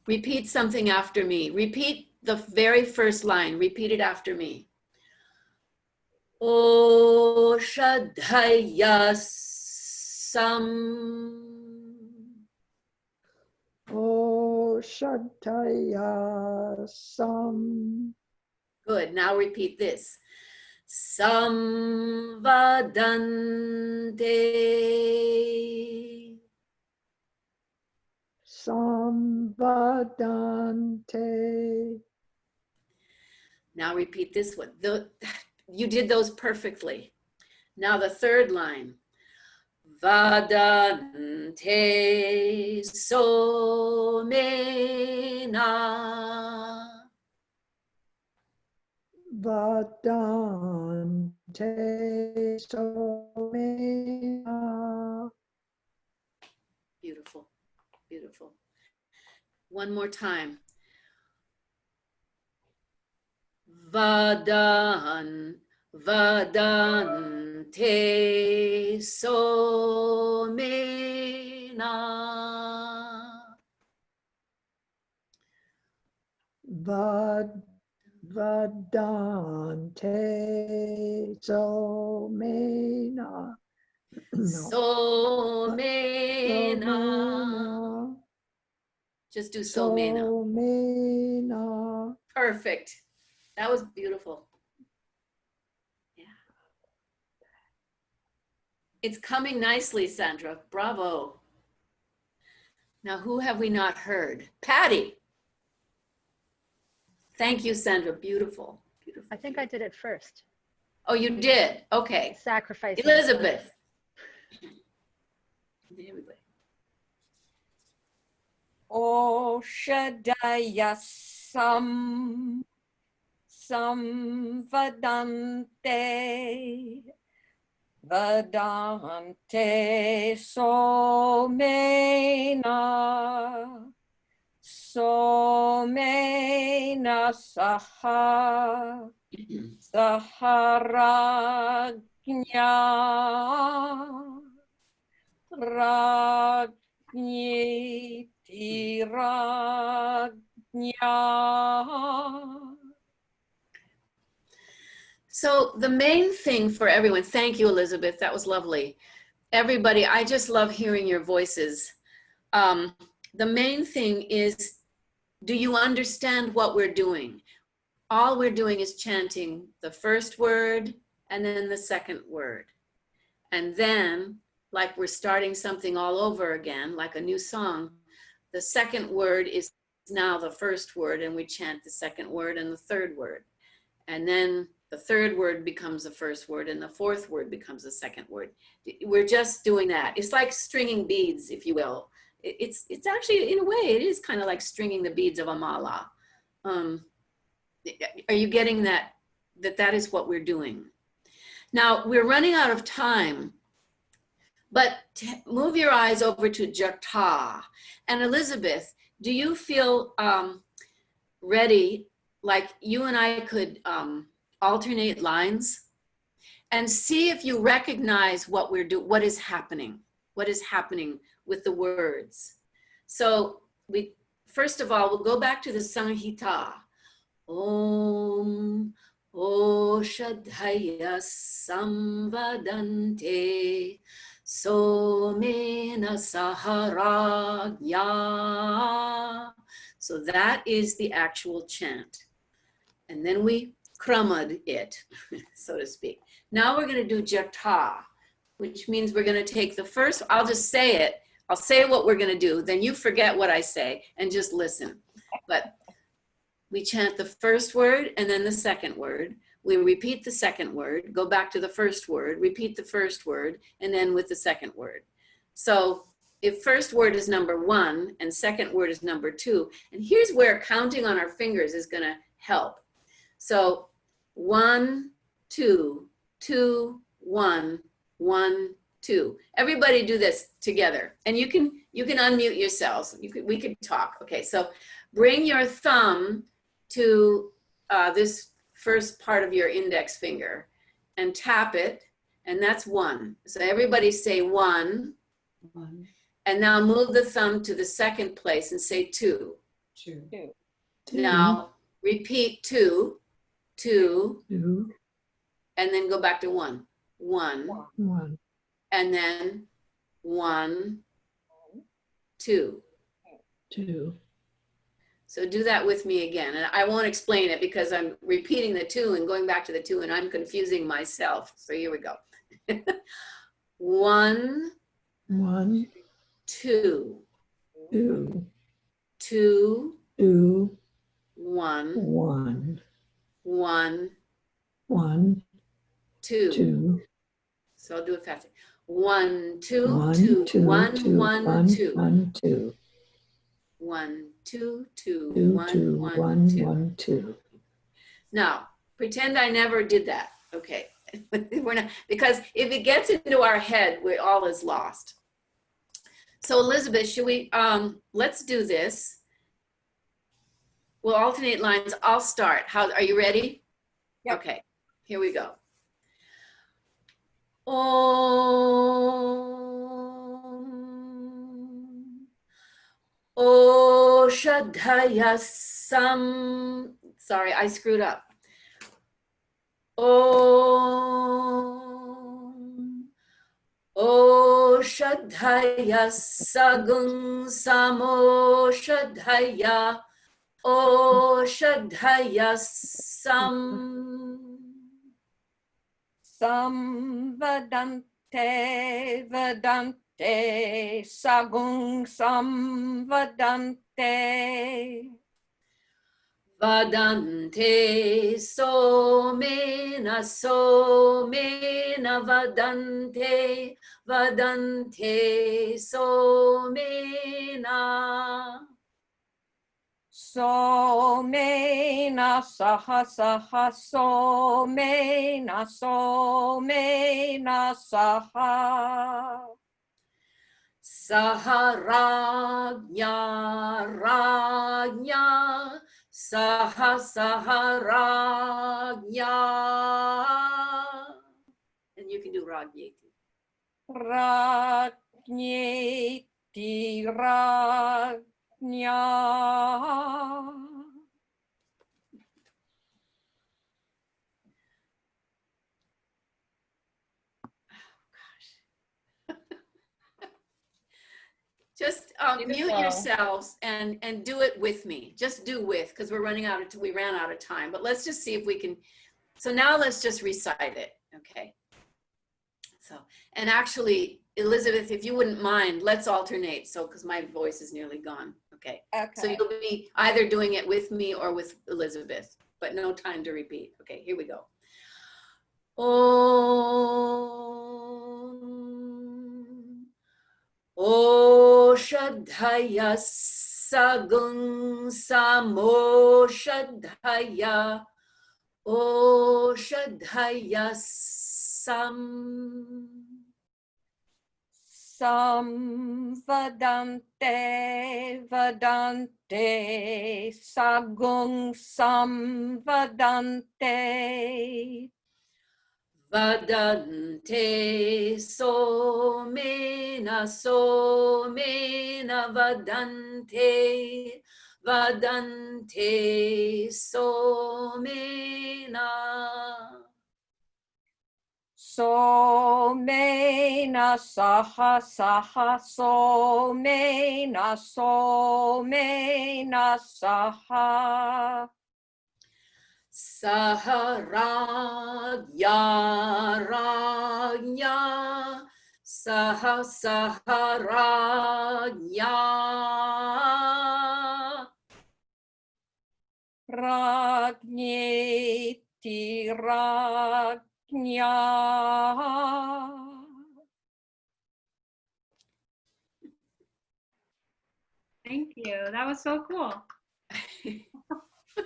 Repeat something after me. Repeat the very first line. Repeat it after me. O Shadhaya Sam. Oshadhyasam Good. Now repeat this. Samvadante. Samvadante. Now repeat this one. You did those perfectly. Now the third line. Vadante somena. Vadante somena. Beautiful, beautiful. One more time. Vadante somena. Vadante somena. Somena. Somena. Just do somena. Somena. Perfect. That was beautiful. Yeah. It's coming nicely, Sandra. Bravo. Now, who have we not heard? Patty. Thank you, Sandra. Beautiful. Beautiful. I think I did it first. Oh, you did? Okay. Sacrifice. Elizabeth. There we go. O Shaddaya Samvadante Vadante Somena Somena Saha Saharagnya Ragniti Ragnya. So the main thing for everyone, thank you, Elizabeth. That was lovely. Everybody, I just love hearing your voices. The main thing is, do you understand what we're doing? All we're doing is chanting the first word and then the second word. And then, like we're starting something all over again, like a new song, the second word is now the first word, and we chant the second word and the third word. And then the third word becomes the first word, and the fourth word becomes the second word. We're just doing that. It's like stringing beads, if you will. It's actually, in a way, it is kind of like stringing the beads of a mala. Are you getting that is what we're doing? Now, we're running out of time, but move your eyes over to jata. And Elizabeth, do you feel ready, like you and I could alternate lines and see if you recognize what we're doing, what is happening with the words. So first of all, we'll go back to the Samhita. Om Oshadhaya Samvadante Somena Saharagya So that is the actual chant. And then we krama'd it, so to speak. Now we're going to do jata, which means we're going to take the first, I'll just say it. I'll say what we're going to do. Then you forget what I say and just listen. But we chant the first word and then the second word. We repeat the second word, go back to the first word, repeat the first word, and then with the second word. So if first word is number 1 and second word is number 2, and here's where counting on our fingers is going to help. So 1, 2, 2, 1, 1, 2. Everybody do this together, and you can unmute yourselves. We could talk. Okay, so bring your thumb to this first part of your index finger and tap it, and that's 1. So everybody say 1. 1, And now move the thumb to the second place and say 2. 2, Now repeat 2, 2, 2, and then go back to 1. 1, 1, and then 1, 2. 2. So do that with me again. And I won't explain it because I'm repeating the 2 and going back to the 2 and I'm confusing myself. So here we go. 1, 1, 2, 2, 2, 2, 1, 1, 1, 1, 2. 2, So I'll do it faster. 1, 2, 1, 2, 2, 1, 2, 1, 2. 1, 2, 1, 2, 2, 2, 1, 2, 1, 1, 2. 1, 2. Now, pretend I never did that. Okay. We're not, because if it gets into our head, all is lost. So Elizabeth, should we, let's do this. We'll alternate lines. I'll start. Are you ready? Yep. Okay, here we go. Om. O Shadhaya Sam. Sorry, I screwed up. Om. O Shadhaya Sagung Samo Shadhaya. O Shadhaya Sam. Samvadante vadante sagung samvadante. Vadante somena somena vadante vadante somena. Somena saha saha somena somena saha. Saharagnya ragnya saharagnya. And you can do ragyeti. Rajneti rajnya. Just mute Beautiful. yourselves and do it with me. Just do with, because we ran out of time. But let's just see if we can. So now let's just recite it. Okay. So, and actually, Elizabeth, if you wouldn't mind, let's alternate. So, because my voice is nearly gone. Okay. So Okay. you'll be either doing it with me or with Elizabeth, but no time to repeat. Okay, here we go. Om. O Shadhaya Sagung Samo Shadhaya. O Shadhaya Sam. Samvadante vadante sagung samvadante. Vadante somena somena vadante vadante somena. Somena saha saha somena somena saha. Saharagya ragya saharagya Ragneti ragnya. Thank you. That was so cool.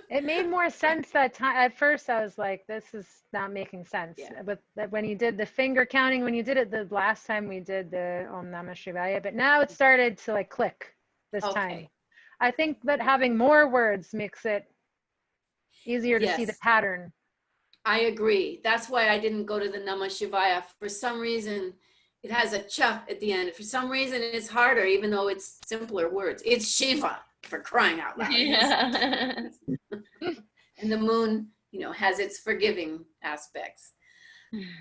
It made more sense that time. At first, I was like, "This is not making sense." Yeah. But when you did the finger counting, when you did it the last time we did the Om Namah Shivaya, but now it started to like click this time. Okay. I think that having more words makes it easier to see the Yes. pattern. I agree. That's why I didn't go to the Namah Shivaya. For some reason, it has a cha at the end. For some reason, it's harder, even though it's simpler words. It's Shiva, for crying out loud. Yeah. And the moon, you know, has its forgiving aspects.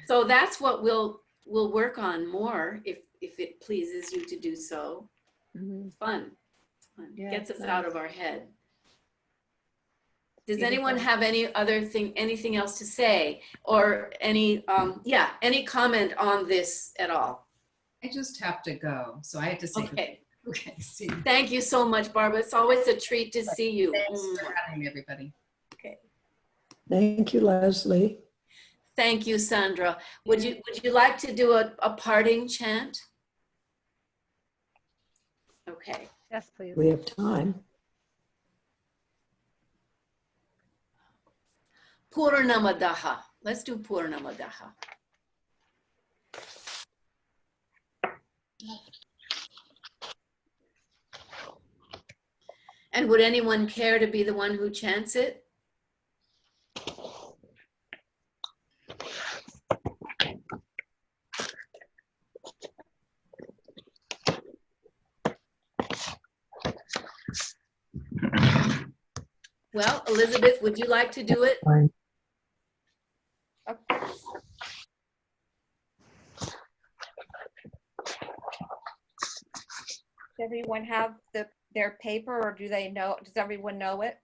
So that's what we'll work on more if it pleases you to do so. It's fun. It's fun. Yeah, Gets us nice. out of our head. Does Beautiful. anyone have anything else to say, or any comment on this at all? I just have to go, so I have to say. Okay. Okay. See you. Thank you so much, Barbara. It's always a treat to see you. Thanks for having me, everybody. Okay. Thank you, Leslie. Thank you, Sandra. Would you like to do a parting chant? Okay. Yes, please. We have time. Purnamadaha. Let's do Purnamadaha. And would anyone care to be the one who chants it? Well, Elizabeth, would you like to do it? Fine. Okay. Does everyone have their paper, or does everyone know it?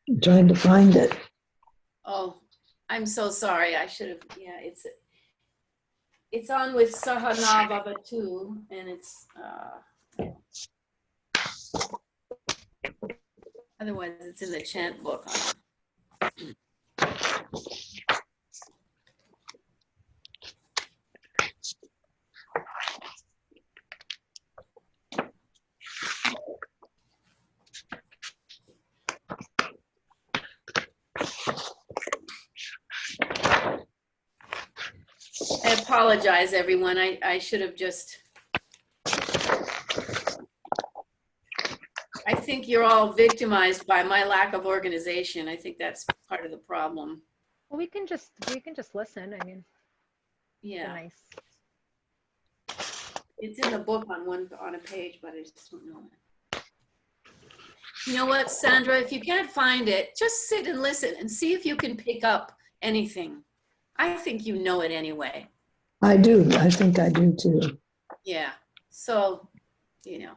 I'm trying to find it. Oh, I'm so sorry. I should have, yeah, it's on with Sahanavava too, and it's, otherwise it's in the chant book. I apologize, everyone. I should have just, I think you're all victimized by my lack of organization. I think that's part of the problem. Well, we can just listen. I mean, Yeah, nice. it's in the book on a page, but I just don't know it. You know what, Sandra, if you can't find it, just sit and listen and see if you can pick up anything. I think you know it anyway. I do. I think I do too. Yeah, so, you know,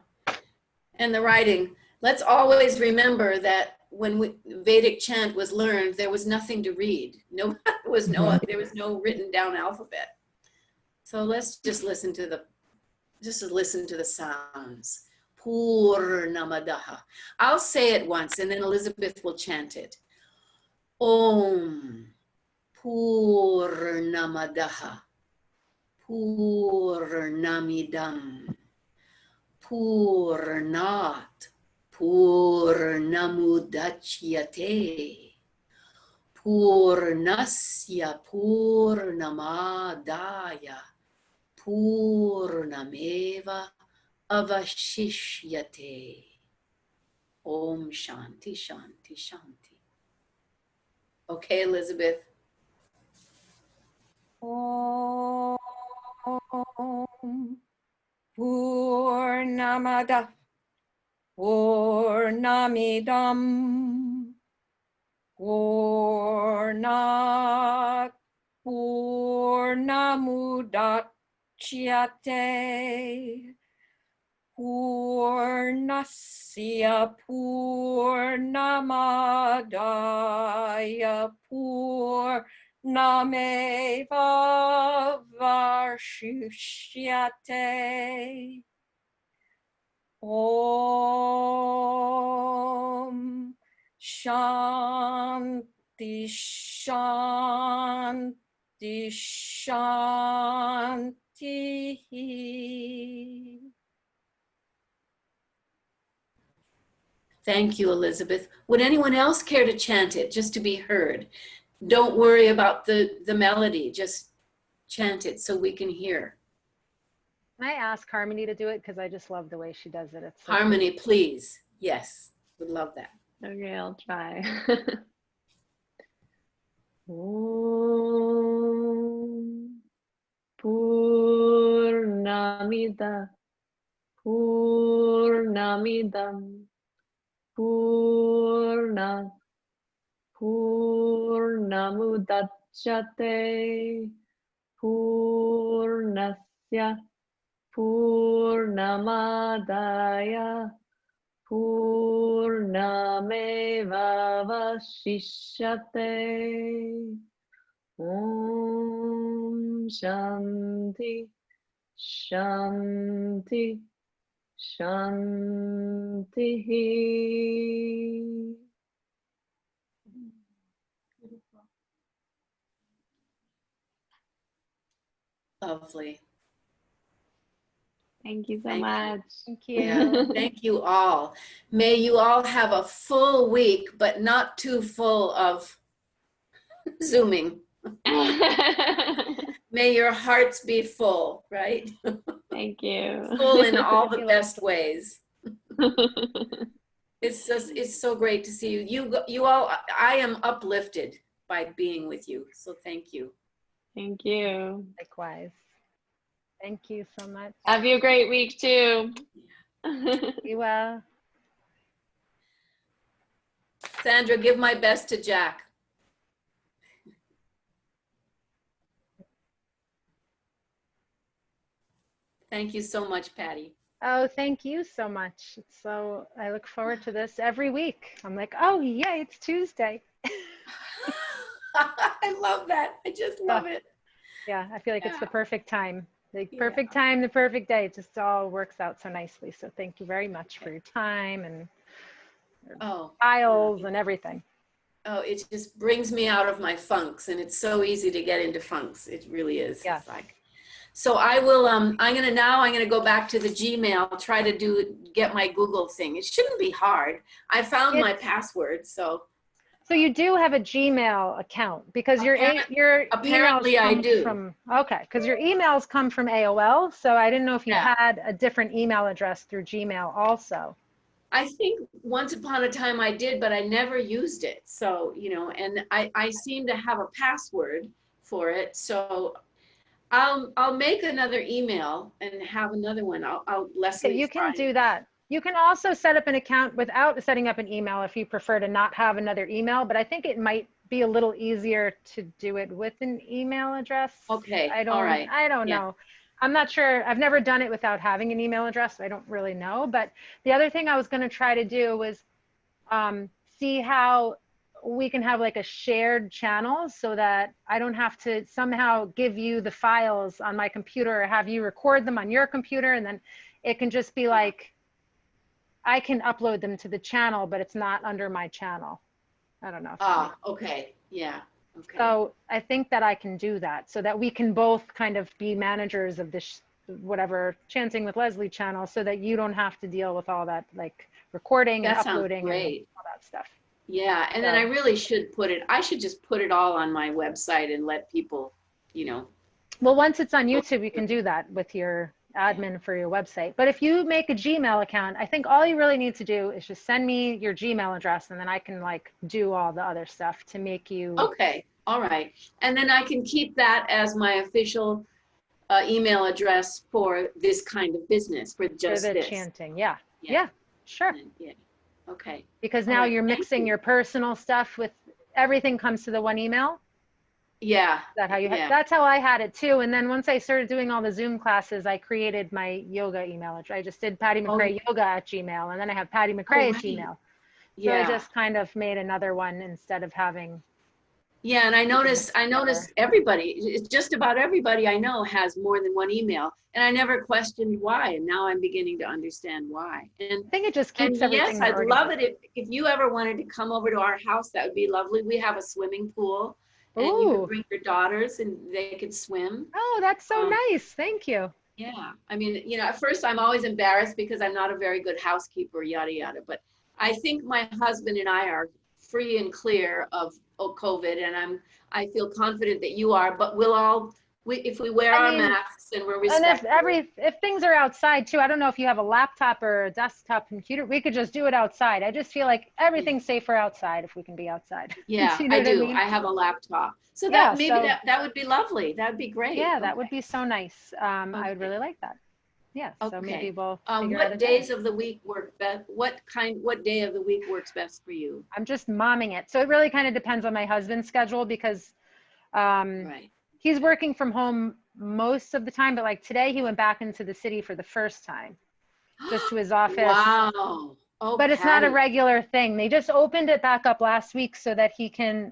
and the writing, let's always remember that when Vedic chant was learned, there was nothing to read. No, there was no written down alphabet. So let's just listen to the sounds. Purnamadaha. I'll say it once and then Elizabeth will chant it. Om Purnamadaha Purnamidam Purnat Purnamudachyate Purnasya Purnamadaya Purnameva Avashishyate. Om Shanti Shanti Shanti. Okay, Elizabeth. Om Purnamada Purnamidam Purnat Purnamu jate Purnasya Purnamadaya Purnameva Varshishyate. Om Shanti Shanti Shanti. Thank you, Elizabeth. Would anyone else care to chant it just to be heard? Don't worry about the melody, just chant it so we can hear. Can I ask Harmony to do it? Because I just love the way she does it. It's so Harmony, please. Yes, would love that. Okay, I'll try. Om Purnamida Purnamidam Purna Purnamudachyate Purnasya Purnamadaya Purnameva Vashishyate. Om Shanti Shanti Shanti. Lovely. Thank you so Thank you. much. Thank Yeah, you. thank you all. May you all have a full week, but not too full of Zooming. May your hearts be full, right? Thank you. Full in all the Thank you, best ways. It's so great to see you. You all, I am uplifted by being with you. So thank you. Thank you. Likewise. Thank you so much. Have you a great week too. Be well. Sandra, give my best to Jack. Thank you so much, Patty. Oh, thank you so much. So I look forward to this every week. I'm like, oh, yay, it's Tuesday. I love that. I just love it. Yeah, I feel like it's the perfect time. The Yeah. perfect time, the perfect day. It just all works out so nicely. So thank you very much for your time and Oh, files and everything. oh, it just brings me out of my funks, and it's so easy to get into funks. It really is. Yes. It's like, so I will. I'm gonna go back to the Gmail. Try to get my Google thing. It shouldn't be hard. I found my password, so. So you do have a Gmail account because your Apparently emails I come do. from, okay, because your emails come from AOL. So I didn't know if you Yeah. had a different email address through Gmail also. I think once upon a time I did, but I never used it. So, and I seem to have a password for it. So I'll make another email and have another one. I'll Leslie. Okay, you can do that. You can also set up an account without setting up an email if you prefer to not have another email, but I think it might be a little easier to do it with an email address. Okay, all right. I don't Yeah. know. I'm not sure. I've never done it without having an email address. I don't really know. But the other thing I was going to try to do was see how we can have like a shared channel so that I don't have to somehow give you the files on my computer or have you record them on your computer, and then it can just be like, I can upload them to the channel, but it's not under my channel. I don't know. If that makes Okay. Yeah. Okay. So I think that I can do that so that we can both kind of be managers of this, whatever, Chanting with Leslie channel, so that you don't have to deal with all that like recording and That sounds uploading and great. all that stuff. Yeah. And then I really should I should just put it all on my website and let people, Well, once it's on YouTube, you can do that with your admin for your website. But if you make a Gmail account, I think all you really need to do is just send me your Gmail address, and then I can like do all the other stuff to make you. Okay. All right. And then I can keep that as my official email address for this kind of business, for just for the this. chanting. Yeah. Yeah, sure. Yeah. Okay. Because All now right, you're thank mixing you. your personal stuff with everything comes to the one email. Yeah. Is that how you Yeah. that's how I had it too. And then once I started doing all the Zoom classes, I created my yoga email address. I just did Patty McRae yoga at Gmail, and then I have Patty McRae at right. Gmail. So I Yeah. just kind of made another one instead of having. Yeah, and I noticed everybody, it's just about everybody I know has more than one email, and I never questioned why, and now I'm beginning to understand why. And I think it just keeps yes, everything I'd love organized. it if you ever wanted to come over to our house, that would be lovely. We have a swimming pool, and you could Ooh. bring your daughters and they could swim. Oh, that's so Um, nice. Thank you. Yeah, I mean, you know, at first I'm always embarrassed because I'm not a very good housekeeper, yada, yada. But I think my husband and I are free and clear of COVID, and I feel confident that you are, but if we wear our masks and we're And respectful. if things are outside too, I don't know if you have a laptop or a desktop computer, we could just do it outside. I just feel like everything's safer outside if we can be outside. Yeah, You know I what I do. mean? I have a laptop. So Yeah, that maybe so- that would be lovely. That'd be great. Yeah, that Okay. would be so nice. I would Okay. really like that. Yeah, so maybe Okay. we'll figure out a What day. days of the week work best? What day of the week works best for you? I'm just momming it. So it really kind of depends on my husband's schedule because Right. he's working from home most of the time, but like today he went back into the city for the first time, just to his office. Wow. Oh, But it's not a Patty. regular thing. They just opened it back up last week so that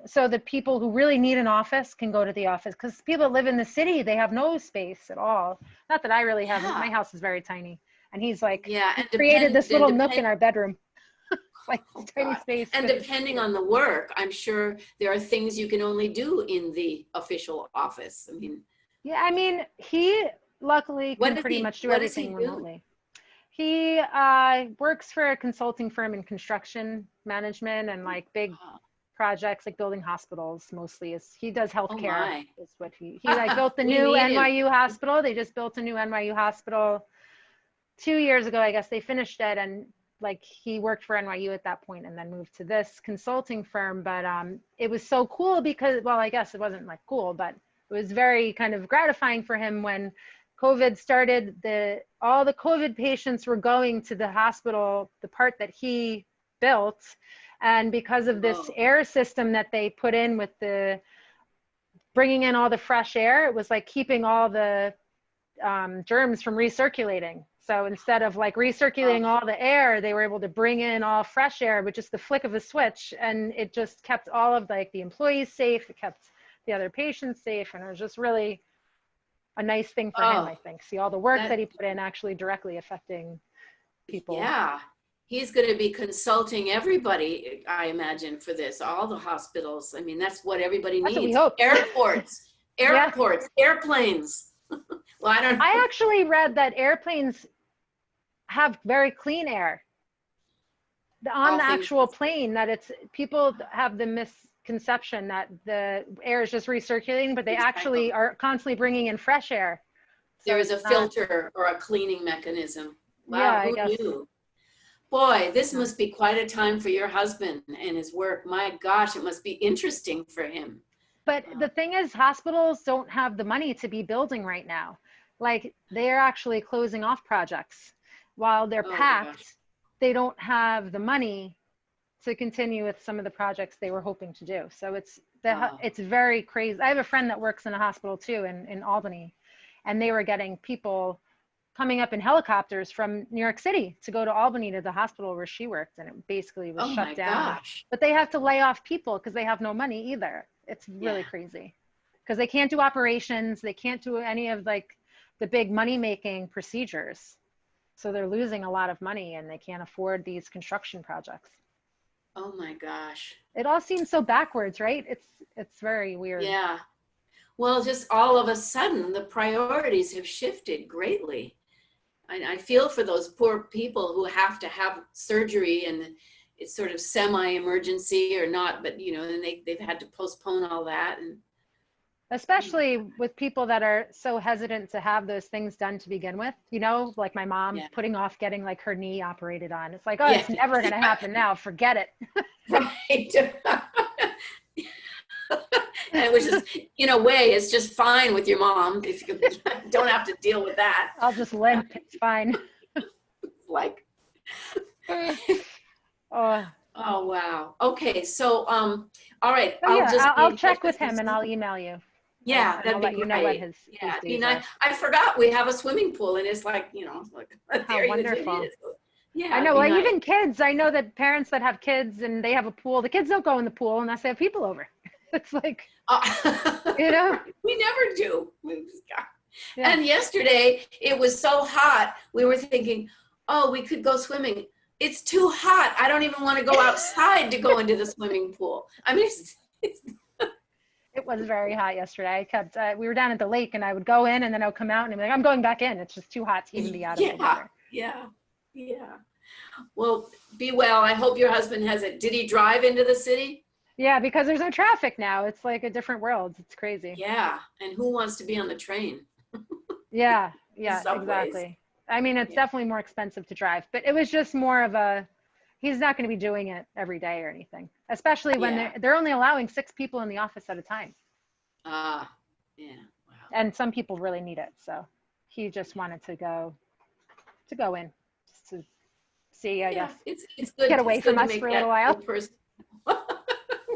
so that people who really need an office can go to the office. Because people that live in the city, they have no space at all. Not that I really have. Yeah. My house is very tiny. And he's like, Yeah, he and created this little nook in our bedroom. Like Oh, tiny God. space. And depending on the work, I'm sure there are things you can only do in the official office. I mean, Yeah, I mean, he luckily What can does pretty he- much do what does he everything do? remotely. He works for a consulting firm in construction management and like big projects, like building hospitals mostly. He does healthcare. my. Is what he like built the We new need him. NYU hospital. They just built a new NYU hospital 2 years ago. I guess they finished it, and like he worked for NYU at that point and then moved to this consulting firm. But it was so cool because, well, I guess it wasn't like cool, but it was very kind of gratifying for him when COVID started. All the COVID patients were going to the hospital, the part that he built. And because of this air system that they put in with the bringing in all the fresh air, it was like keeping all the germs from recirculating. So instead of like recirculating all the air, they were able to bring in all fresh air with just the flick of a switch. And it just kept all of like the employees safe. It kept the other patients safe. And it was just really a nice thing for him, I think. See all the work that he put in actually directly affecting people. Yeah. He's going to be consulting everybody, I imagine, for this, all the hospitals. I mean, that's what everybody needs. That's what we hope. Airports, airplanes. Well, I don't know. I actually read that airplanes have very clean air. On the actual plane, that it's, people have the misconception that the air is just recirculating, but they actually are constantly bringing in fresh air. So there is a filter or a cleaning mechanism. Wow, yeah, who knew? Boy, this must be quite a time for your husband and his work. My gosh, it must be interesting for him. But the thing is, hospitals don't have the money to be building right now. Like they're actually closing off projects while they're packed. Gosh. They don't have the money to continue with some of the projects they were hoping to do. So it's very crazy. I have a friend that works in a hospital too in Albany, and they were getting people coming up in helicopters from New York City to go to Albany to the hospital where she worked, and it basically was shut down. Gosh. But they have to lay off people because they have no money either. It's really crazy because they can't do operations. They can't do any of like the big money-making procedures. So they're losing a lot of money and they can't afford these construction projects. Oh my gosh. It all seems so backwards, right? It's very weird. Yeah. Well, just all of a sudden, the priorities have shifted greatly. I feel for those poor people who have to have surgery and it's sort of semi-emergency or not, but you know, and they've had to postpone all that. And especially with people that are so hesitant to have those things done to begin with, you know, like my mom putting off getting like her knee operated on. It's like, oh, it's never going to happen now. Forget it. Right. And which is, in a way, it's just fine with your mom if you don't have to deal with that. I'll just limp. It's fine. Like, Oh, Oh, wow. Okay, so, all right. Oh yeah, just be I'll in check touch with you him and soon. I'll email you. Yeah, And I'll that'd be let you know what great. his Yeah, it'd be days nice. are. I forgot we have a swimming pool and it's like, like, How there it wonderful. is. Yeah, I it'd know, be well, nice. even kids, I know that parents that have kids and they have a pool, the kids don't go in the pool unless they have people over. It's like, you know? We never do. Yeah. And yesterday it was so hot. We were thinking, oh, we could go swimming. It's too hot. I don't even want to go outside to go into the swimming pool. I mean, It was very hot yesterday. I kept, we were down at the lake and I would go in and then I would come out and I'd be like, I'm going back in. It's just too hot to even be out of the water. yeah. Well, be well. I hope your husband has it. Did he drive into the city? Yeah, because there's no traffic now. It's like a different world. It's crazy. Yeah. And who wants to be on the train? Yeah, Subways. exactly. I mean, it's Yeah. definitely more expensive to drive, but it was just more of a, he's not going to be doing it every day or anything, especially when Yeah. they're only allowing 6 people in the office at a time. Yeah. Wow. And some people really need it. So he just wanted to go in just to see, I guess, It's good. get away it's good from to us make for a that little while. person-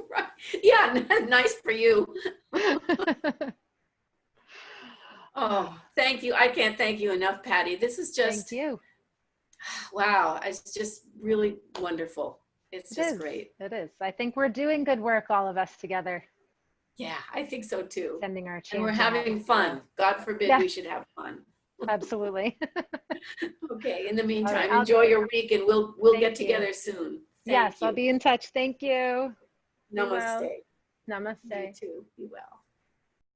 Right. Yeah, nice for you. Oh, thank you. I can't thank you enough, Patty. This is just, Thank you. wow. It's just really wonderful. It's It just is. great. It is. I think we're doing good work, all of us together, Yeah, I think so too. sending our And we're chanting out. having fun. God forbid Yeah. we should have fun. Absolutely. Okay. In the meantime, I'll- enjoy your week and we'll Thank get you. together soon. Yes, Thank I'll you. be in touch. Thank you. Be well. Namaste. You Namaste. too. Be well.